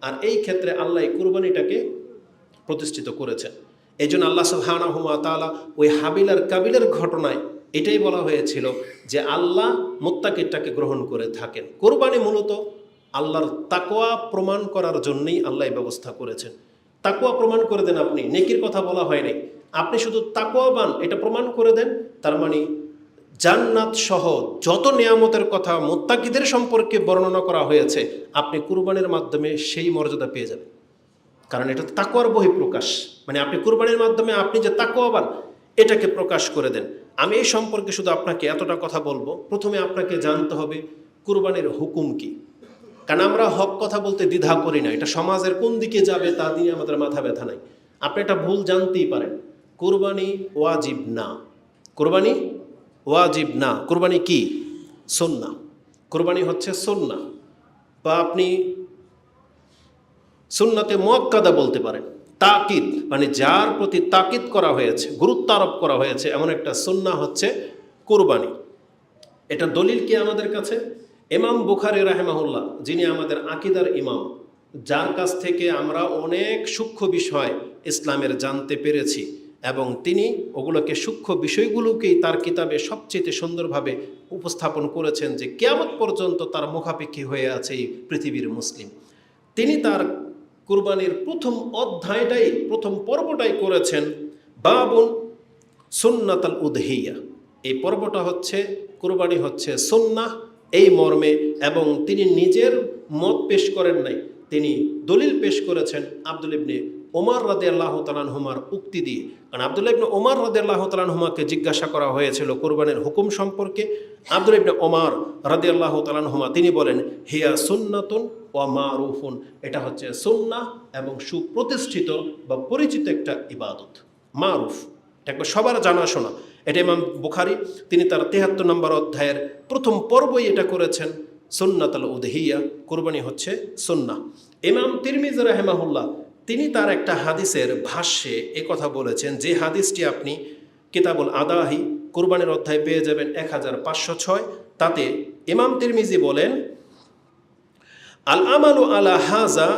আর এই ক্ষেত্রে আল্লাহ এই কুরবানিটাকে প্রতিষ্ঠিত করেছেন। এই জন্য আল্লাহ সুবহানাহু ওয়া তাআলা ওই হাবিল আর কাবিলের ঘটনায় এটাই বলা হয়েছিল যে আল্লাহ মুত্তাকিনটাকে গ্রহণ করে থাকেন। কুরবানি মূলত আল্লাহর তাকওয়া প্রমাণ করার জন্যই আল্লাহ এই ব্যবস্থা করেছেন। তাকওয়া প্রমাণ করে দেন আপনি, নেকির কথা বলা হয় নাই, আপনি শুধু তাকওয়াবান এটা প্রমাণ করে দেন। তার মানে জান্নাত সহ যত নিয়ামতের কথা মুত্তাকিদের সম্পর্কে বর্ণনা করা হয়েছে, আপনি কুরবানির মাধ্যমে সেই মর্যাদা পেয়ে যাবেন। কারণ এটা তাকওয়ার বহিঃপ্রকাশ, মানে আপনি কুরবানির মাধ্যমে আপনি যে তাকওয়াবান এটাকে প্রকাশ করে দেন। আমি এই সম্পর্কে শুধু আপনাকে এতটা কথা বলবো, প্রথমে আপনাকে জানতে হবে কুরবানির হুকুম কি। কারণ আমরা হক কথা বলতে দ্বিধা করি না, এটা সমাজের কোন দিকে যাবে তা নিয়ে আমাদের মাথা ব্যথা নাই। আপনি এটা ভুল জানতেই পারেন। কুরবানি ওয়াজিব না, কুরবানি ওয়াজিব না। কুরবানি কি? সুন্নাহ। কুরবানি হচ্ছে সুন্নাহ, বা আপনি সুন্নাতে মুআক্কাদা বলতে পারেন। তাকিদ মানে যার প্রতি তাকিদ করা হয়েছে, গুরুত্ব আরোপ করা হয়েছে, এমন একটা সুন্নাহ হচ্ছে কুরবানি। এটা দলিল কি আমাদের কাছে? ইমাম বুখারী রাহিমাহুল্লাহ, যিনি আমাদের আকীদার ইমাম, যার কাছ থেকে আমরা অনেক সূক্ষ্ম বিষয় ইসলামের জানতে পেরেছি, এবং তিনি ওগুলোকে সূক্ষ্ম বিষয়গুলোকেই তার কিতাবে সবচেয়ে সুন্দরভাবে উপস্থাপন করেছেন, যে কিয়ামত পর্যন্ত তার মুখাপেক্ষী হয়ে আছে এই পৃথিবীর মুসলিম। তিনি তার কুরবানির প্রথম অধ্যায়টাই, প্রথম পর্বটাই করেছেন বাবুন সুন্নাতাল উদহিয়া। এই পর্বটা হচ্ছে কুরবানি হচ্ছে সুন্নাহ এই মর্মে, এবং তিনি নিজের মত পেশ করেন নাই, তিনি দলিল পেশ করেছেন আব্দুল ইবনে ওমর রাদিয়াল্লাহু তাআলা আনহুমার উক্তি দিয়ে। কারণ আব্দুল্লাহ ইবনে ওমর রাদিয়াল্লাহু তাআলা আনহুমাকে জিজ্ঞাসা করা হয়েছিল কুরবানির হুকুম সম্পর্কে। আব্দুল্লাহ ইবনে ওমর রাদিয়াল্লাহু তাআলা আনহুমা তিনি বলেন, হিয়া সুন্নাতুন ওয়া মারুফুন, এটা হচ্ছে সুন্নাহ এবং সুপ্রতিষ্ঠিত বা পরিচিত একটা ইবাদত। মারুফ, এটা সবার জানাশোনা। এটা ইমাম বুখারী তিনি তার ৭৩ নম্বর অধ্যায়ের প্রথম পর্বই এটা করেছেন, সুন্নাতুল উদহিয়া, কুরবানি হচ্ছে সুন্নাহ। ইমাম তিরমিজি রাহিমাহুল্লাহ তিনি তার একটা হাদিসের ভাষ্যে কথা বলেছেন, যে হাদিসটি আপনি কিতাবুল আদাহি কুরবানির অধ্যায় পেয়ে যাবেন 1506। তাতে ইমাম তিরমিজি বলেন, আল আমালু আলা হাজা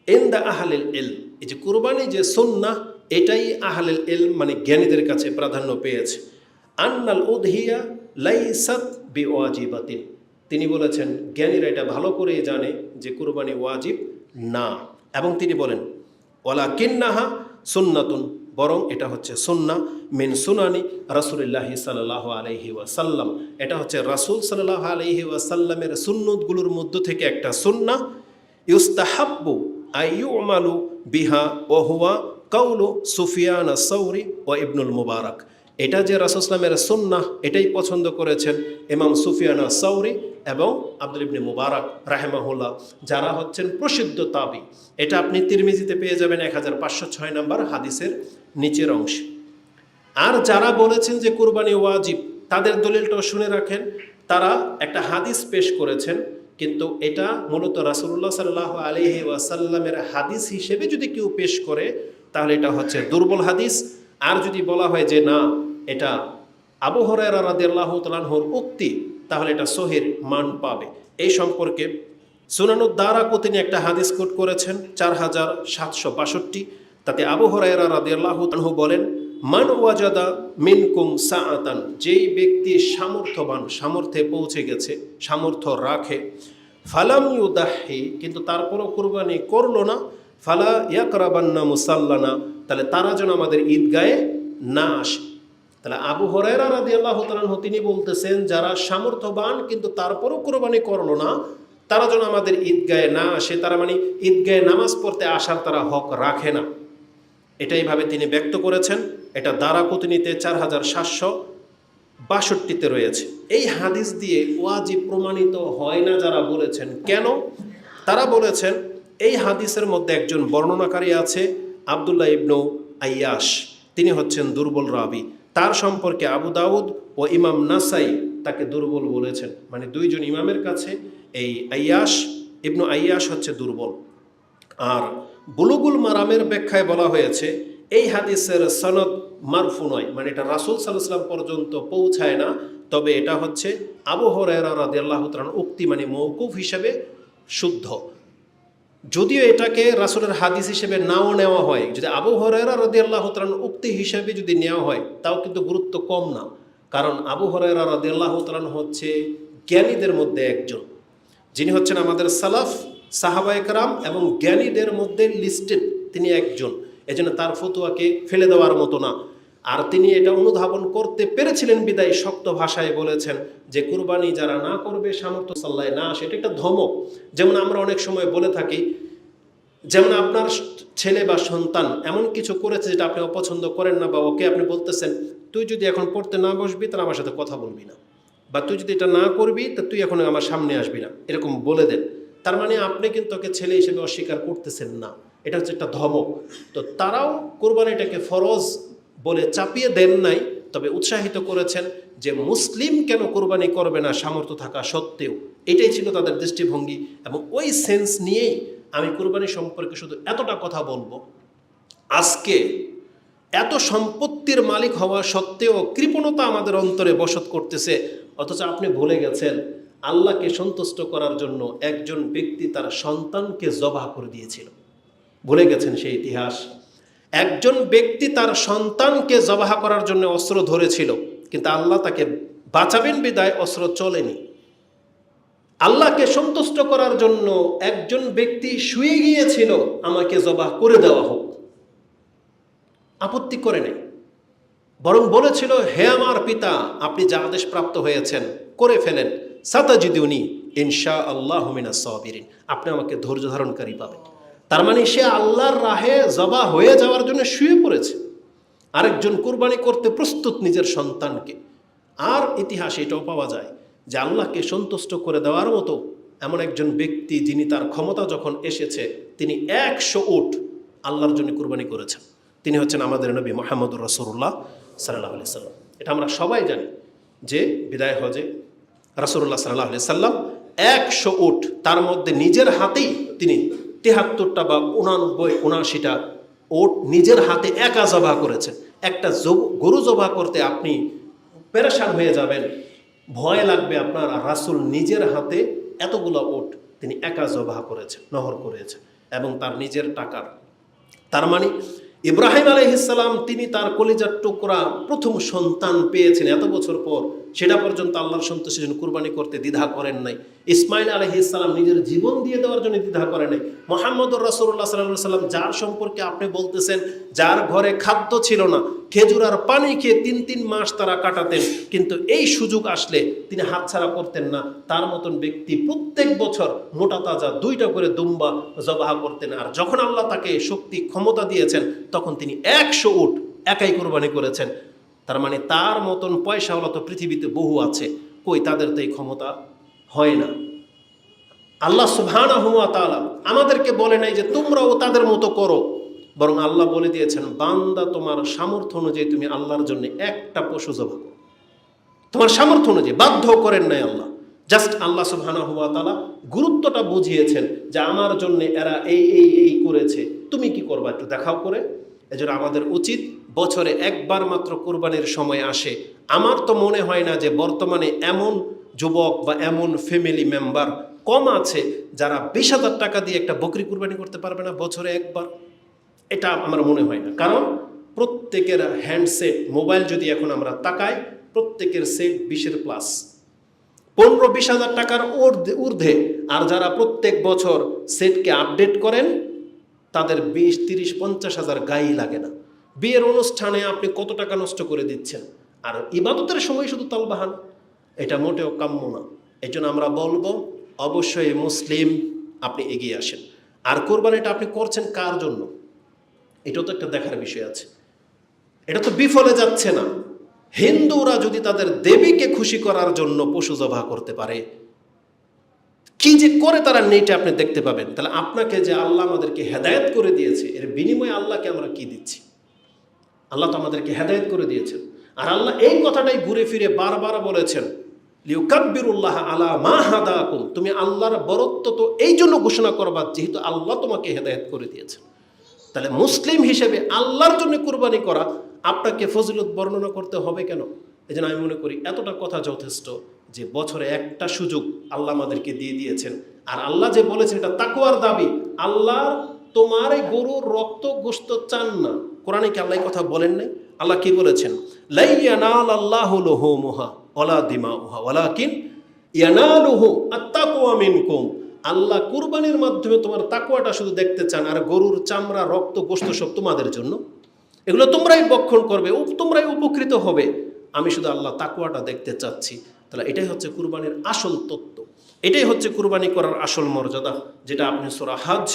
ইনদা আহলিল ইলম, এই যে কুরবানি যে সুন্নাহ এটাই আহলিল ইলম মানে জ্ঞানীদের কাছে প্রাধান্য পেয়েছে। আন্নাল উদহিয়া লাইসাত বিওয়াজিবাতিন, তিনি বলেছেন জ্ঞানীরা এটা ভালো করেই জানে যে কুরবানি ওয়াজিব না, এবং তিনি বলেন ওয়ালাকিন্নাহা সুন্নাতুন, বরং এটা হচ্ছে সুন্নাহ, মিন সুনানি রাসূলুল্লাহি সাল্লাল্লাহু আলাইহি ওয়াসাল্লাম, এটা হচ্ছে রাসূল সাল্লাল্লাহু আলাইহি ওয়াসাল্লামের সুন্নতগুলোর মধ্য থেকে একটা সুন্নাহ। ইউস্তাহাব্বু আইয়ুমালু বিহা ওয়া হুয়া কাউলু সুফিয়ান আস-সাওরি ওয়া ইবনুল মুবারক, এটা যে রাসূল সাল্লামের সুন্নাহ এটাই পছন্দ করেছেন ইমাম সুফিয়ান আস-সাওরি এবং আব্দুল ইবনে মুবারক রাহিমাহুল্লাহ, যারা হচ্ছেন প্রসিদ্ধ তাবি। এটা আপনি তিরমিজিতে পেয়ে যাবেন 1506 নম্বর হাদিসের নিচের অংশে। আর যারা বলেছেন যে কুরবানি ওয়াজিব, তাদের দলিলটাও শুনে রাখেন। তারা একটা হাদিস পেশ করেছেন, কিন্তু এটা মূলত রাসূলুল্লাহ সাল্লাল্লাহু আলাইহি ওয়াসাল্লামের হাদিস হিসেবে যদি কেউ পেশ করে তাহলে এটা হচ্ছে দুর্বল হাদিস। আর যদি বলা হয় যে না এটা আবু হুরায়রা রাদিয়াল্লাহু তাআলা আনহুর উক্তি, তাহলে এটা সহিহ মান পাবে। এই সম্পর্কে সুনানুদ দারাকুতিনি একটা হাদিস কোট করেছেন 4762, তাতে আবু হুরায়রা রাদিয়াল্লাহু আনহু বলেন, মান ওয়াজাদা মিনকুম সাআতান, যেই ব্যক্তি সামর্থ্যবান, সামর্থ্যে পৌঁছে গেছে, সামর্থ্য রাখে, ফালাম ইউদাহি, কিন্তু তারপরও কুরবানি করলো না, ফালা ইয়াকরাবান্না মুসাল্লানা, তাহলে তারা যেন আমাদের ঈদগাহে না আসে। তাহলে আবু হুরায়রা রাদিয়াল্লাহু তাআলা আনহু তিনি বলতেছেন যারা সামর্থ্যবান কিন্তু তারপরও কুরবানি করলো না, তারা যেন আমাদের ঈদগাহে না আসে, তারা মানে ঈদগাহে নামাজ পড়তে আসার তারা হক রাখে না। এটাই ভাবে তিনি ব্যক্ত করেছেন। এটা দারাকুতনিতে 4762 রয়েছে। এই হাদিস দিয়ে ওয়াজিব প্রমাণিত হয় না যারা বলেছেন, কেন? তারা বলেছেন এই হাদিসের মধ্যে একজন বর্ণনাকারী আছে আব্দুল্লাহ ইবনু আইয়াশ, তিনি হচ্ছেন দুর্বল রাবি। তার সম্পর্কে আবু দাউদ ও ইমাম নাসাই তাকে দুর্বল বলেছেন, মানে দুইজন ইমামের কাছে এই ইবনু আইয়াশ হচ্ছে দুর্বল। আর বুলুগুল মারামের ব্যাখ্যায় বলা হয়েছে এই হাদিসের সনদ মারফু নয়, মানে এটা রাসূল সাল্লাল্লাহু আলাইহি ওয়াসাল্লাম পর্যন্ত পৌঁছায় না, তবে এটা হচ্ছে আবু হুরায়রা রাদিয়াল্লাহু তাআলা উক্তি, মানে মওকুফ হিসেবে শুদ্ধ। যদিও এটাকে রাসূলের হাদিস হিসেবে নাও নেওয়া হয়, যদি আবু হুরায়রা রাদিয়াল্লাহু তাআলা উক্তি হিসেবে যদি নেওয়া হয় তাও কিন্তু গুরুত্ব কম না, কারণ আবু হুরায়রা রাদিয়াল্লাহু তাআলা হচ্ছে জ্ঞানীদের মধ্যে একজন, যিনি হচ্ছেন আমাদের সালাফ সাহাবায়ে কেরাম এবং জ্ঞানীদের মধ্যে লিস্টেড তিনি একজন। এজন্য তার ফতোয়াকে ফেলে দেওয়ার মতো না। আর তিনি এটা অনুধাবন করতে পেরেছিলেন বিদায় শক্ত ভাষায় বলেছেন যে কুরবানি যারা না করবে সামর্থ্য সাল্লায় না, সেটা একটা ধমক। যেমন আমরা অনেক সময় বলে থাকি, যেমন আপনার ছেলে বা সন্তান এমন কিছু করেছে যেটা আপনি অপছন্দ করেন না, বা ওকে আপনি বলতেছেন তুই যদি এখন পড়তে না বসবি তাহলে আমার সাথে কথা বলবি না, বা তুই যদি এটা না করবি তা তুই এখন আমার সামনে আসবি না, এরকম বলে দেন। তার মানে আপনি কিন্তু ওকে ছেলে হিসেবে অস্বীকার করতেছেন না, এটা হচ্ছে একটা ধমক। তো তারাও কোরবানিটাকে ফরজ বলে চাপিয়ে দেন নাই, তবে উৎসাহিত করেছেন যে মুসলিম কেন কোরবানি করবে না সামর্থ্য থাকা সত্ত্বেও, এটাই ছিল তাদের দৃষ্টিভঙ্গি। এবং ওই সেন্স নিয়েই আমি কোরবানি সম্পর্কে শুধু এতটা কথা বলবো, আজকে এত সম্পত্তির মালিক হওয়া সত্ত্বেও কৃপণতা আমাদের অন্তরে বসত করতেছে, অথচ আপনি ভুলে গেছেন আল্লাহকে সন্তুষ্ট করার জন্য একজন ব্যক্তি তার সন্তানকে জবাহ করে দিয়েছিল। ভুলে গেছেন সেই ইতিহাস। একজন ব্যক্তি তার সন্তানকে জবাহ করার জন্য অস্ত্র ধরেছিল, কিন্তু আল্লাহ তাকে বাঁচাবেন বিদায় অস্ত্র চলেনি। আল্লাহকে সন্তুষ্ট করার জন্য একজন ব্যক্তি শুয়ে গিয়েছিল, আমাকে জবাহ করে দেওয়া হোক, আপত্তি করে নেই, বরং বলেছিল হে আমার পিতা আপনি যা আদেশ প্রাপ্ত হয়েছেন করে ফেলেন, সাতাজিদুনি ইনশাআল্লাহু মিনাস সাবিরিন, আপনি আমাকে ধৈর্য ধারণকারী পাবেন। তার মানে সে আল্লাহর রাহে জবাহ হয়ে যাওয়ার জন্য শুয়ে পড়েছে। আরেকজন কুরবানি করতে প্রস্তুত নিজের সন্তানকে। আর ইতিহাসে এটাও পাওয়া যায় যে আল্লাহকে সন্তুষ্ট করে দেওয়ার মতো এমন একজন ব্যক্তি, যিনি তার ক্ষমতা যখন এসেছে তিনি 100 উট আল্লাহর জন্য কুরবানি করেছেন, তিনি হচ্ছেন আমাদের নবী মুহাম্মদুর রাসূলুল্লাহ সাল্লাল্লাহু আলাইহি ওয়াসাল্লাম। এটা আমরা সবাই জানি যে বিদায় হজে রাসূলুল্লাহ সাল্লাল্লাহু আলাইহি সাল্লাম 100 উট, তার মধ্যে নিজের হাতেই তিনি 73টা বা 79টা উট নিজের হাতে একা জবাহ করেছেন। একটা গরু জবাহ করতে আপনি পেরেশান হয়ে যাবেন, ভয় লাগবে আপনার, আর রাসূল নিজের হাতে এতগুলো উট তিনি একা জবাহ করেছেন, নহর করেছেন, এবং তার নিজের টাকার। তার মানে ইব্রাহিম আলাইহিস সালাম তিনি তার কলিজার টুকরা প্রথম সন্তান পেয়েছেন এত বছর পর, সেটা পর্যন্ত আল্লাহর সন্তুষ্টির জন্য কুরবানি করতে দ্বিধা করেন নাই। ইসমাইল আলাইহিস সালাম নিজের জীবন দিয়ে দেওয়ার জন্য দ্বিধা করেন নাই। মুহাম্মদুর রাসূলুল্লাহ সাল্লাল্লাহু আলাইহি সাল্লাম যার সম্পর্কে আপনি বলতেছেন যার ঘরে খাদ্য ছিল না, খেজুর আর পানি খেয়ে 3 মাস তারা কাটাতেন, কিন্তু এই সুযোগ আসলে তিনি হাতছাড়া করতেন না। তার মতন ব্যক্তি প্রত্যেক বছর মোটা তাজা 2টা করে দুম্বা জবাহ করতেন, আর যখন আল্লাহ তাকে শক্তি ক্ষমতা দিয়েছেন তখন তিনি 100 উট একাই কোরবানি করেছেন। তার মানে তার মতন পয়সাওয়ালা তো পৃথিবীতে বহু আছে, কই তাদের তো এই ক্ষমতা হয় না। আল্লাহ সুবহানাহু ওয়া তাআলা আমাদেরকে বলে নাই যে তোমরাও তাদের মতো করো, বরং আল্লাহ বলে দিয়েছেন বান্দা তোমার সামর্থ্য অনুযায়ী তুমি আল্লাহর জন্য একটা পশু জবাহ করো, তোমার সামর্থ্য অনুযায়ী, বাধ্য করেন নাই আল্লাহ। জাস্ট আল্লাহ সুবহানাহু ওয়া তাআলা গুরুত্বটা বুঝিয়েছেন যে আমার জন্য এরা এই করেছে, তুমি কি করবা একটু দেখাও করে। এজন্য আমাদের উচিত বছরে একবার মাত্র কোরবানির সময় আসে। আমার তো মনে হয় না যে বর্তমানে এমন যুবক বা এমন ফ্যামিলি মেম্বার কম আছে যারা 20,000 টাকা দিয়ে একটা বকরি কুরবানি করতে পারবে না বছরে একবার। এটা আমার মনে হয় না, কারণ প্রত্যেকের হ্যান্ডসেট মোবাইল যদি এখন আমরা তাকাই, প্রত্যেকের সেট 20-এর প্লাস, 15-20 হাজার টাকার ঊর্ধ্বে। আর যারা প্রত্যেক বছর সেটকে আপডেট করেন তাদের 20-30-50 হাজার গায়ে লাগে না। বিয়ের অনুষ্ঠানে আপনি কত টাকা নষ্ট করে দিচ্ছেন, আর ইবাদতের সময় শুধু তালবাহান, এটা মোটেও কাম্য না। এই জন্য আমরা বলবো অবশ্যই মুসলিম আপনি এগিয়ে আসেন। আর কোরবানিটা আপনি করছেন কার জন্য, এটাও তো একটা দেখার বিষয় আছে। এটা তো বিফলে যাচ্ছে না। হিন্দুরা যদি তাদের দেবীকে খুশি করার জন্য পশু জবাহ করতে পারে, কি যে করে তারা নেটে আপনি দেখতে পাবেন। তাহলে আপনাকে যে আল্লাহ আমাদেরকে হেদায়েত করে দিয়েছে, এর বিনিময়ে আল্লাহকে আমরা কি দিচ্ছি? আল্লাহ তো আমাদেরকে হেদায়েত করে দিয়েছেন, আর আল্লাহ এই কথাটাই ঘুরে ফিরে বারবার বলেছেন লিউকাব্বিরুল্লাহ আলা মা হাদাকুম, তুমি আল্লাহর বরত্ব তো এই জন্য ঘোষণা করবা যেহেতু আল্লাহ তোমাকে হেদায়েত করে দিয়েছেন। তাহলে মুসলিম হিসেবে আল্লাহর জন্য কুরবানি করা আপনাকে ফজিলত বর্ণনা করতে হবে কেন? এই জন্য আমি মনে করি এতটা কথা যথেষ্ট যে বছরে একটা সুযোগ আল্লাহ আমাদেরকে দিয়ে দিয়েছেন, আর আল্লাহ যে বলেছেন এটা তাকওয়ার দাবি। আল্লাহ তোমার এই গরুর রক্ত গোশত চান না। কোরআনে কি আল্লাহ কথা বলেন নাই? আল্লাহ কি বলেছেন? লা ইয়ানালাল্লাহু লুহুমুহা ওয়ালা দিমাউহা ওয়ালাকিন ইয়ানালুহু আত-তাকওয়া মিনকুম। আল্লাহ কুরবানির মাধ্যমে তোমার তাকওয়াটা শুধু দেখতে চান, আর গরুর চামড়া রক্ত গোশত সব তোমাদের জন্য, এগুলো তোমরাই ভক্ষণ করবে, তোমরাই উপকৃত হবে। আমি শুধু আল্লাহ তাকওয়াটা দেখতে চাচ্ছি। তাহলে এটাই হচ্ছে কুরবানির আসল তত্ত্ব, এটাই হচ্ছে কুরবানি করার আসল মর্যাদা, যেটা আপনি সূরা হজ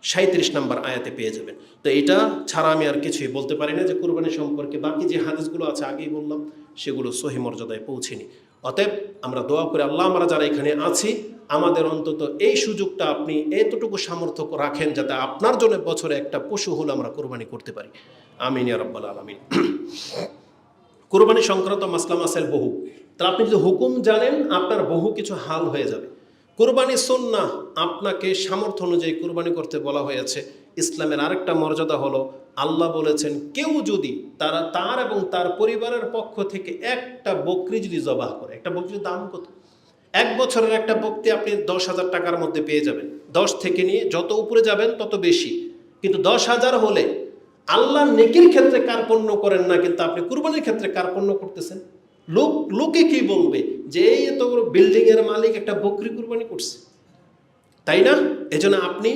37 নম্বর আয়াতে পেয়ে যাবেন। তো এটা ছাড়া আমি আর কিছুই বলতে পারি না যে কুরবানি সম্পর্কে। বাকি যে হাদিসগুলো আছে আগেই বললাম, সেগুলো সহি মর্যাদায় পৌঁছেনি। অতএব আমরা দোয়া করি আল্লাহ আমরা যারা এখানে আছি আমাদের অন্তত এই সুযোগটা আপনি এতটুকু সামর্থ্য রাখেন যাতে আপনার জন্য বছরে একটা পশু হলে আমরা কোরবানি করতে পারি। আমিন ইয়া রাব্বাল আলামিন। কোরবানি সংক্রান্ত মাসলা মাসাইল বহু, তাহলে আপনি যদি হুকুম জানেন আপনার বহু কিছু হাল হয়ে যাবে। কোরবানি সুন্নাহ, আপনাকে সামর্থ্য অনুযায়ী কোরবানি করতে বলা হয়েছে। ইসলামের আরেকটা মর্যাদা হলো আল্লাহ বলেছেন কেউ যদি তার এবং তার পরিবারের পক্ষ থেকে একটা বকরি যদি জবাহ করে, একটা বকরির দাম কত? 1 বছরের একটা বকরি আপনি 10,000 টাকার মধ্যে পেয়ে যাবেন। 10 থেকে নিয়ে যত উপরে যাবেন তত বেশি, কিন্তু 10,000 হলে আল্লাহ নেকির ক্ষেত্রে কার্পণ্য করেন না, কিন্তু আপনি কুরবানির ক্ষেত্রে কার্পণ্য করতেছেন। লোকে কি বলবে যে এই এত বড় বিল্ডিং এর মালিক একটা বকরি কুরবানি করছে, তাই না? এজন্য আপনি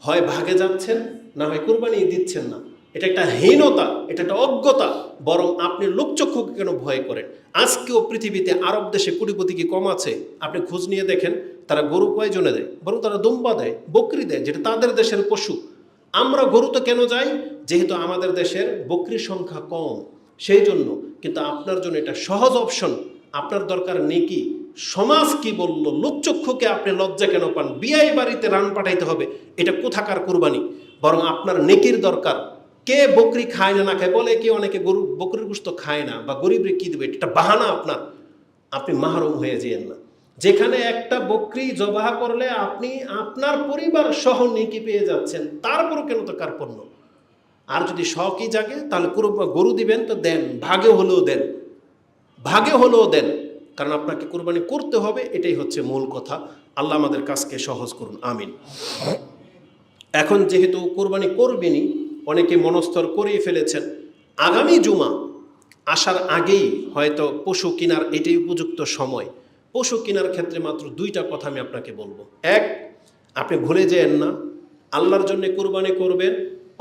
হয় ভাগে যাচ্ছেন, না হয় কুরবানি দিচ্ছেন না। এটা একটা হীনতা, এটা একটা অজ্ঞতা। বরং আপনি লোকচক্ষুকে কেন ভয় করেন? আজকেও পৃথিবীতে আরব দেশে কোটিপতি কি কম আছে? আপনি খোঁজ নিয়ে দেখেন তারা গরু কয়জনে দেয়? বরং তারা দুম্বা দেয়, বকরি দেয়, যেটা তাদের দেশের পশু। আমরা গরুতে কেন যাই? যেহেতু আমাদের দেশের বকরির সংখ্যা কম, সেই জন্য। কিন্তু আপনার জন্য এটা সহজ অপশন। আপনার দরকার নেকি? সমাজ কি বলল? লোকচক্ষুকে আপনি লজ্জা কেন পান? বিয়ে বাড়িতে রান পাঠাইতে হবে, এটা কোথাকার কুরবানি? বরং আপনার নেকির দরকার। কে বকরি খায় না খায়, বলে কি অনেকে গরু বকরির গোশত খায় না বা গরিবরে কি দেবে, এটা বাহানা আপনার। আপনি মাহরুম হয়ে যেয়েন না। যেখানে একটা বকরি জবাহ করলে আপনি আপনার পরিবার সহ নেকি পেয়ে যাচ্ছেন, তারপরও কেন তো কার্পণ্য। আর যদি শখই জাগে তাহলে গরু দিবেন তো দেন, ভাগে হলেও দেন, ভাগে হলেও দেন, কারণ আপনাকে কুরবানি করতে হবে, এটাই হচ্ছে মূল কথা। আল্লাহ আমাদের কাজকে সহজ করুন, আমিন। এখন যেহেতু কোরবানি করবেনই, অনেকে মনস্থর করেই ফেলেছেন, আগামী জুমা আসার আগেই হয়তো পশু কেনার এটাই উপযুক্ত সময়। পশু কেনার ক্ষেত্রে মাত্র দুইটা কথা আমি আপনাকে বলবো। এক, আপনি ভুলে যেয়েন না আল্লাহর জন্য কোরবানি করবেন,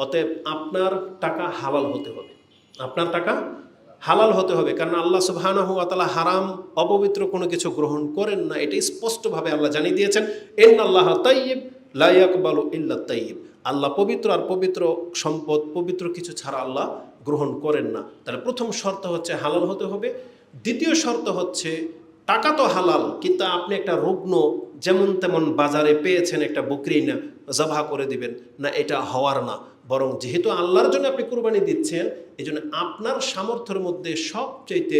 অতএব আপনার টাকা হালাল হতে হবে, আপনার টাকা হালাল হতে হবে। কারণ আল্লাহ সুবহানাহু ওয়া তাআলা হারাম অপবিত্র কোনো কিছু গ্রহণ করেন না, এটাই স্পষ্টভাবে আল্লাহ জানিয়ে দিয়েছেন, ইন্নাল্লাহা তাইয়্যিব লা ইয়াকবালু ইল্লা তাইয়্যিব। আল্লাহ পবিত্র, আর পবিত্র সম্পদ পবিত্র কিছু ছাড়া আল্লাহ গ্রহণ করেন না। তাহলে প্রথম শর্ত হচ্ছে হালাল হতে হবে। দ্বিতীয় শর্ত হচ্ছে টাকা তো হালাল, কিন্তু আপনি একটা রুগ্ন যেমন তেমন বাজারে পেয়েছেন একটা বকরি না জবাহ করে দিবেন না, এটা হওয়ার না। বরং যেহেতু আল্লাহর জন্য আপনি কুরবানি দিচ্ছেন, এই জন্য আপনার সামর্থ্যের মধ্যে সবচাইতে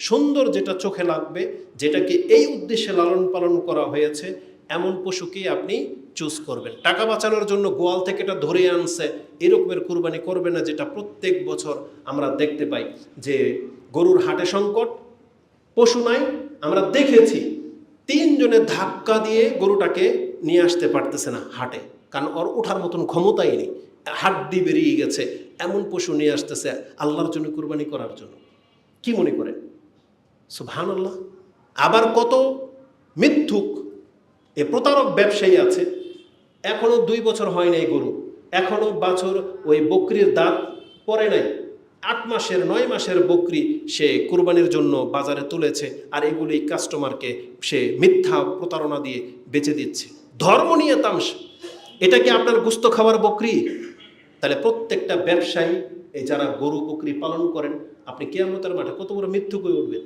সুন্দর যেটা চোখে লাগবে, যেটাকে এই উদ্দেশ্যে লালন পালন করা হয়েছে, এমন পশুকেই আপনি চুজ করবেন। টাকা বাঁচানোর জন্য গোয়াল থেকে এটা ধরে আনছে এরকমের কুরবানি করবে না, যেটা প্রত্যেক বছর আমরা দেখতে পাই যে গরুর হাটে সংকট, পশু নাই। আমরা দেখেছি 3 জনে ধাক্কা দিয়ে গরুটাকে নিয়ে আসতে পারতেছে না হাটে, কারণ ওর ওঠার মতন ক্ষমতাই নেই, হাড্ডি বেরিয়ে গেছে, এমন পশু নিয়ে আসতেছে আল্লাহর জন্য কুরবানি করার জন্য। কি মনে করেন? সুবহানাল্লাহ। আবার কত মিথ্যুক এ প্রতারক ব্যবসায়ী আছে, এখনো 2 বছর হয় নাই গরু, এখনো বছর ওই বকরির দাঁত পড়ে নাই, 8 মাসের 9 মাসের বকরি সে কুরবানির জন্য বাজারে তুলেছে, আর এগুলি কাস্টমারকে সে মিথ্যা প্রতারণা দিয়ে বেচে দিচ্ছে। ধর্ম নিয়ে তামসা, এটা কি আপনার গোশত খাওয়ার বকরি? তাহলে প্রত্যেকটা ব্যবসায়ী এই যারা গরু বকরি পালন করেন, আপনি কিয়ামতের মাঠে কত বড় মিথ্যুক হয়ে উঠবেন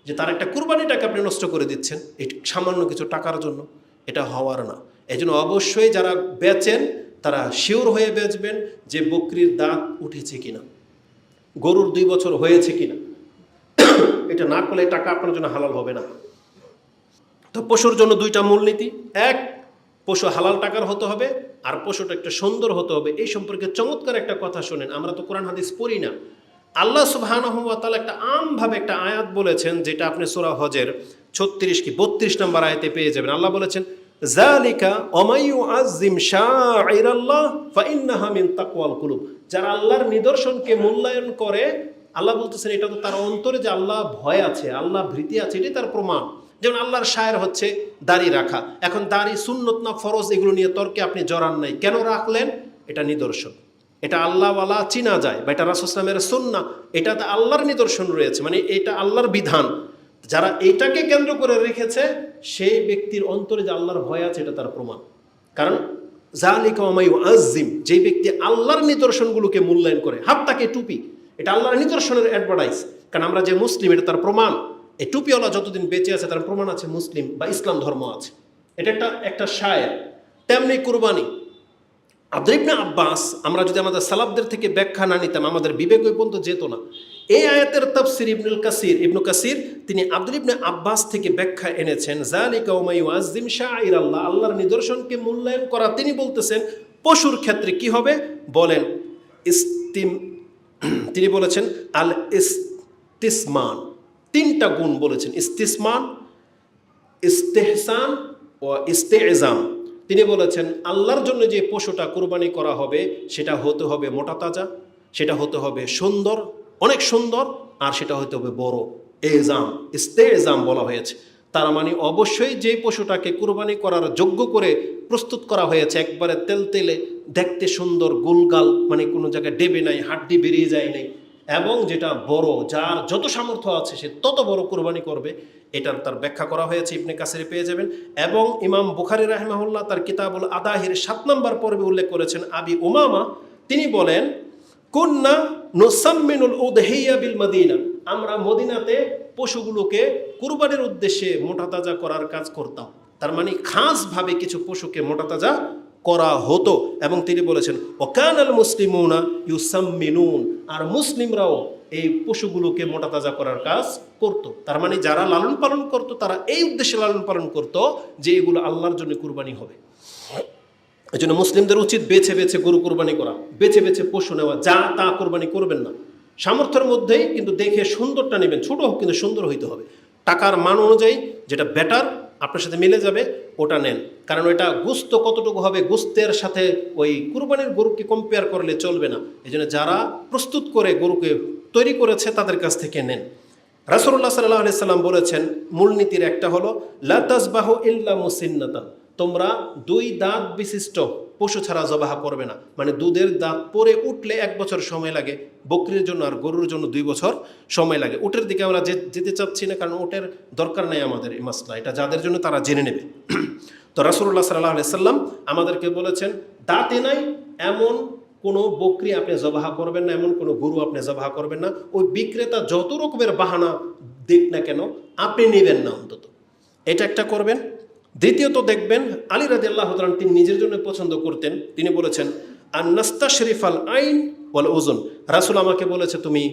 যে তার একটা কুরবানিটাকে আপনি নষ্ট করে দিচ্ছেন এই সামান্য কিছু টাকার জন্য। এটা হওয়ার না। এই জন্য অবশ্যই যারা বেচেন তারা শিওর হয়ে বেচবেন যে বকরির দাঁত উঠেছে কিনা, গরুর 2 বছর হয়েছে কিনা। এটা না করলে টাকা আপনার জন্য হালাল হবে না। তো পশুর জন্য 2টা মূলনীতি, এক, পশু হালাল টাকার হতে হবে, আর পশুটা একটা সুন্দর হতে হবে। এই সম্পর্কে চমৎকার একটা কথা শোনেন, আমরা তো কোরআন হাদিস পড়ি না। আল্লাহ সুবহানাহু ওয়া তাআলা একটা আমভাবে একটা আয়াত বলেছেন, যেটা আপনি সূরা হজের 36 কি 32 নম্বর আয়াতে পেয়ে যাবেন। আল্লাহ বলেছেন, যালিকা ওমাই ইউআযযিম শাআইরাল্লাহ ফাইন্নাহা মিন তাকওয়াল কুলুব। যারা আল্লাহর নিদর্শনকে মূল্যায়ন করে, আল্লাহ বলতেছেন এটা তো তার অন্তরে যে আল্লাহ ভয় আছে, আল্লাহ ভীতি আছে, এটাই তার প্রমাণ। যেমন আল্লাহর শায়ের হচ্ছে দাড়ি রাখা। এখন দাড়ি সুন্নত না ফরজ, এগুলো নিয়ে তর্কে আপনি জড়ান নাই, কেন রাখলেন? এটা নিদর্শন, এটা আল্লাহওয়ালা চিনা যায়, বা এটা রাসূল সাল্লাল্লাহু আলাইহি ওয়াসাল্লামের সুন্নাহ, এটাতে আল্লাহর নিদর্শন রয়েছে, মানে এটা আল্লাহর বিধান। যারা এটাকে কেন্দ্র করে রেখেছে, সেই ব্যক্তির অন্তরে যে আল্লাহর ভয় আছে, এটা তার প্রমাণ। কারণ যালিকা ওয়া ইউআযযিম, যে ব্যক্তি আল্লাহর নিদর্শনগুলোকে মূল্যায়ন করে, হাতটাকে টুপি, এটা আল্লাহর নিদর্শনের অ্যাডভার্টাইজ। কারণ আমরা যে মুসলিম, এটা তার প্রমাণ। এই টুপিওয়ালা যতদিন বেঁচে আছে তার প্রমাণ আছে মুসলিম বা ইসলাম ধর্ম আছে। এটা একটা শায়ের। তেমনি কুরবানি। আব্দুল্লাহ ইবনে আব্বাস, আমরা যদি আমাদের সালাফদের থেকে ব্যাখ্যা না নিতাম, আমাদের বিবেক ওই পর্যন্ত যেত না। এই আয়াতের তাফসীর ইবনু কাসির তিনি আব্দুল্লাহ ইবনে আব্বাস থেকে ব্যাখ্যা এনেছেন, যালিকা ওয়া ইউআযযিম শাআইরাল্লাহ, আল্লাহর নিদর্শনকে মূল্যায়ন করা। তিনি বলতেছেন পশুর ক্ষেত্রে কি হবে বলেন, তিনি বলেছেন আল ইস্তিসমান, 3টা গুণ বলেছেন, ইস্তিসমান, ইস্তেহসান ও ইস্তেজাম। তিনি বলেছেন আল্লাহর জন্য যে পশুটা কুরবানি করা হবে, সেটা হতে হবে মোটা তাজা, সেটা হতে হবে সুন্দর, অনেক সুন্দর, আর সেটা হতে হবে বড়। এজাম, ইস্তেজাম বলা হয়েছে। তার মানে অবশ্যই যে পশুটাকে কুরবানি করার যোগ্য করে প্রস্তুত করা হয়েছে, একবারে তেলতেলে, দেখতে সুন্দর, গোলগাল, মানে কোনো জায়গায় ডেবে নাই, হাড্ডি বেরিয়ে যায় নাই, এবং যেটা বড়, যার যত সামর্থ্য আছে সে তত বড় কুরবানি করবে, এটার তার ব্যাখ্যা করা হয়েছে, ইবনে কাসিরে পেয়ে যাবেন। এবং ইমাম বুখারী রাহিমাহুল্লাহ তার কিতাবুল আদাহির 7 নম্বর পর্বে উল্লেখ করেছেন, আবি উমামা তিনি বলেন, কুন্না নুসাম্মিনুল উদহিয়া বিল মদিনা, আমরা মদিনাতে পশুগুলোকে কুরবানির উদ্দেশ্যে মোটা তাজা করার কাজ করতাম। তার মানে খাসভাবে কিছু পশুকে মোটা তাজা করা হতো। এবং তিনি বলেছেন ওয়াকানাল মুসলিমুনা ইউসাম্মিনুন, আর মুসলিমরাও এই পশুগুলোকে মোটা তাজা করার কাজ করত। তার মানে যারা লালন পালন করত তারা এই উদ্দেশ্যে লালন পালন করত যে এগুলো আল্লাহর জন্য কুরবানি হবে। এই জন্য মুসলিমদের উচিত বেছে বেছে গরু কোরবানি করা, বেছে বেছে পশু নেওয়া, যা তা কোরবানি করবেন না। সামর্থ্যের মধ্যেই কিন্তু দেখে সুন্দরটা নেবেন, ছোট হোক কিন্তু সুন্দর হইতে হবে। টাকার মান অনুযায়ী যেটা বেটার আপনার সাথে মিলে যাবে ওটা নেন, কারণ এটা গোস্ত কতটুকু হবে গোস্তের সাথে ওই কুরবানির গরুকে কম্পেয়ার করলে চলবে না। এই জন্য যারা প্রস্তুত করে গরুকে তৈরি করেছে তাদের কাছ থেকে নেন। রাসূলুল্লাহ সাল্লাল্লাহু আলাইহি সাল্লাম বলেছেন মূলনীতির একটা হলো লা তাসবাহু ইল্লা মুসিন্নাতান, তোমরা 2 দাঁত বিশিষ্ট পশু ছাড়া জবাহ করবে না। মানে দুধের দাঁত পরে উঠলে 1 বছর সময় লাগে বকরির জন্য, আর গরুর জন্য 2 বছর সময় লাগে। উটের দিকে আমরা যেতে চাচ্ছি না, কারণ উটের দরকার নেই আমাদের এই মাসলা, এটা যাদের জন্য তারা জেনে নেবে। তো রাসূলুল্লাহ সাল্লাল্লাহু আলাইহি সাল্লাম আমাদেরকে বলেছেন দাঁতে নাই এমন কোনো বকরি আপনি জবাহ করবেন না, এমন কোনো গরু আপনি জবাহ করবেন না। ওই বিক্রেতা যত রকমের বাহানা দিক না কেন আপনি নেবেন না অন্তত, এটা একটা করবেন। দ্বিতীয়ত দেখবেন আলী রাদিয়াল্লাহু তাআলা তিনি নিজের জন্য পছন্দ করতেন, তিনি বলেছেন আন নাস্তাশরিফাল আইন ওয়াল উযুন, রাসূল আমাকে বলেছে তুমি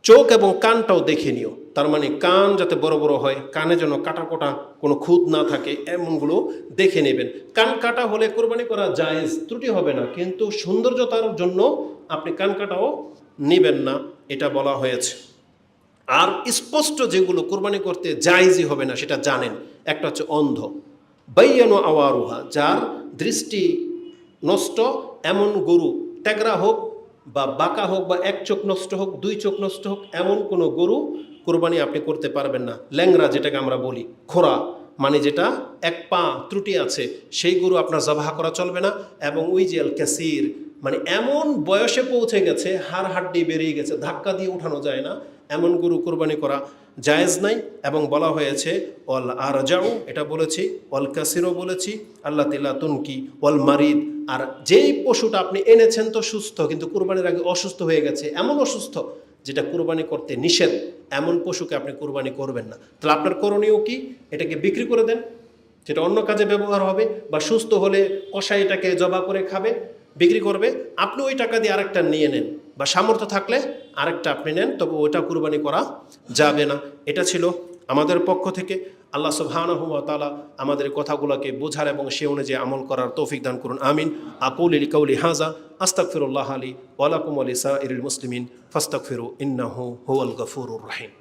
চোখ এবং কানটাও দেখে নিও। তার মানে কান যাতে বড় বড় হয়, কানে যেন কাটা কোটা কোনো খুঁত না থাকে, এমনগুলো দেখে নেবেন। কান কাটা হলে কোরবানি করা জায়েজ, ত্রুটি হবে না, কিন্তু সৌন্দর্যতার জন্য আপনি কান কাটাও নেবেন না, এটা বলা হয়েছে। আর স্পষ্ট যেগুলো কোরবানি করতে জায়েজই হবে না সেটা জানেন। একটা হচ্ছে অন্ধ, বাইয়ানো আওয়ারুহা, যার দৃষ্টি নষ্ট এমন গরু, ট্যাগরা হোক বা বাঁকা হোক বা 1 চোখ নষ্ট হোক 2 চোখ নষ্ট হোক, এমন কোনো গরু কোরবানি আপনি করতে পারবেন না। ল্যাংরা যেটাকে আমরা বলি, খোরা মানে যেটা 1 পা ত্রুটি আছে, সেই গরু আপনার জবাহ করা চলবে না। এবং ওই যে আল কাসির মানে এমন বয়সে পৌঁছে গেছে হাড় হাড্ডি বেরিয়ে গেছে, ধাক্কা দিয়ে উঠানো যায় না, এমন গরু কোরবানি করা জায়েজ নাই। এবং বলা হয়েছে অল আরজাউ, এটা বলেছি, অল কাসিরও বলেছি, আল্লাহ তিল্লা তুনকি অল মারিদ, আর যেই পশুটা আপনি এনেছেন তো সুস্থ কিন্তু কুরবানির আগে অসুস্থ হয়ে গেছে, এমন অসুস্থ যেটা কুরবানি করতে নিষেধ, এমন পশুকে আপনি কুরবানি করবেন না। তাহলে আপনার করণীয় কি? এটাকে বিক্রি করে দেন, যেটা অন্য কাজে ব্যবহার হবে, বা সুস্থ হলে কষাই এটাকে জবা করে খাবে, বিক্রি করবে, আপনি ওই টাকা দিয়ে আরেকটা নিয়ে নেন, বা সামর্থ্য থাকলে আরেকটা আপনি নেন, তবে ওইটা কুরবানি করা যাবে না। এটা ছিল আমাদের পক্ষ থেকে। আল্লাহ সুবহানাহু ওয়া তাআলা আমাদের কথাগুলোকে বোঝার এবং সে অনুযায়ী আমল করার তৌফিক দান করুন, আমিন। আকুলু লিকাউলি হাযা আস্তাগফিরুল্লাহ লি ওয়া লাকুম ওয়া লিসাইরিল মুসলিমিন ফাস্তাগফিরু ইন্নাহু হুয়াল গফুরুর রহিম।